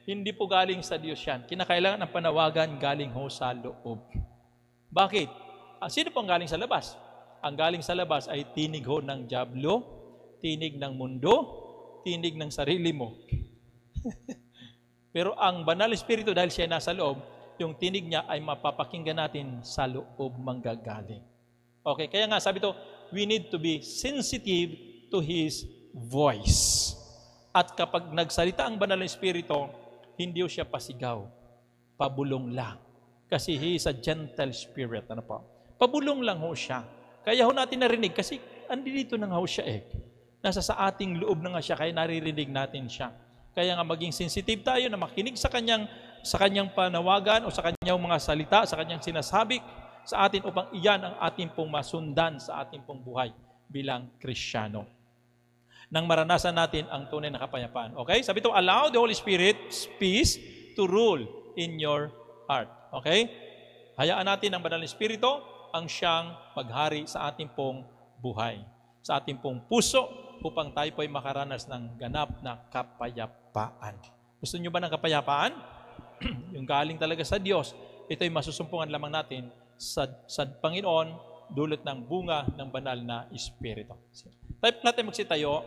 Hindi po galing sa Diyos yan. Kinakailangan ang panawagan galing ho sa loob. Bakit? Sino pong galing sa labas? Ang galing sa labas ay tinig ho ng dyablo, tinig ng mundo, tinig ng sarili mo. Pero ang banal na Espiritu, dahil siya nasa loob, yung tinig niya ay mapapakinggan natin sa loob manggagaling. Okay, kaya nga sabi to, we need to be sensitive to His voice. At kapag nagsalita ang banal na Espiritu, hindi ho siya pasigaw, pabulong lang. Kasi He is a gentle spirit. Ano po? Pabulong lang ho siya. Kaya ho natin narinig kasi andito na nga ho siya eh. Nasa sa ating loob na nga siya, kaya naririnig natin siya. Kaya nga maging sensitive tayo na makinig sa kanyang panawagan o sa kanyang mga salita, sa kanyang sinasabi sa atin upang iyan ang ating pong masundan sa ating pong buhay bilang Kristiyano. Nang maranasan natin ang tunay na kapayapaan. Okay? Sabi ito, allow the Holy Spirit's peace to rule in your heart. Okay? Hayaan natin ang banal na Espiritu ang siyang maghari sa ating pong buhay, sa ating pong puso, upang tayo po ay makaranas ng ganap na kapayapaan. Gusto niyo ba ng kapayapaan? Yung galing talaga sa Diyos, ito ay masusumpungan lamang natin sa Panginoon dulot ng bunga ng banal na Espiritu. Tayo natin magsitayo.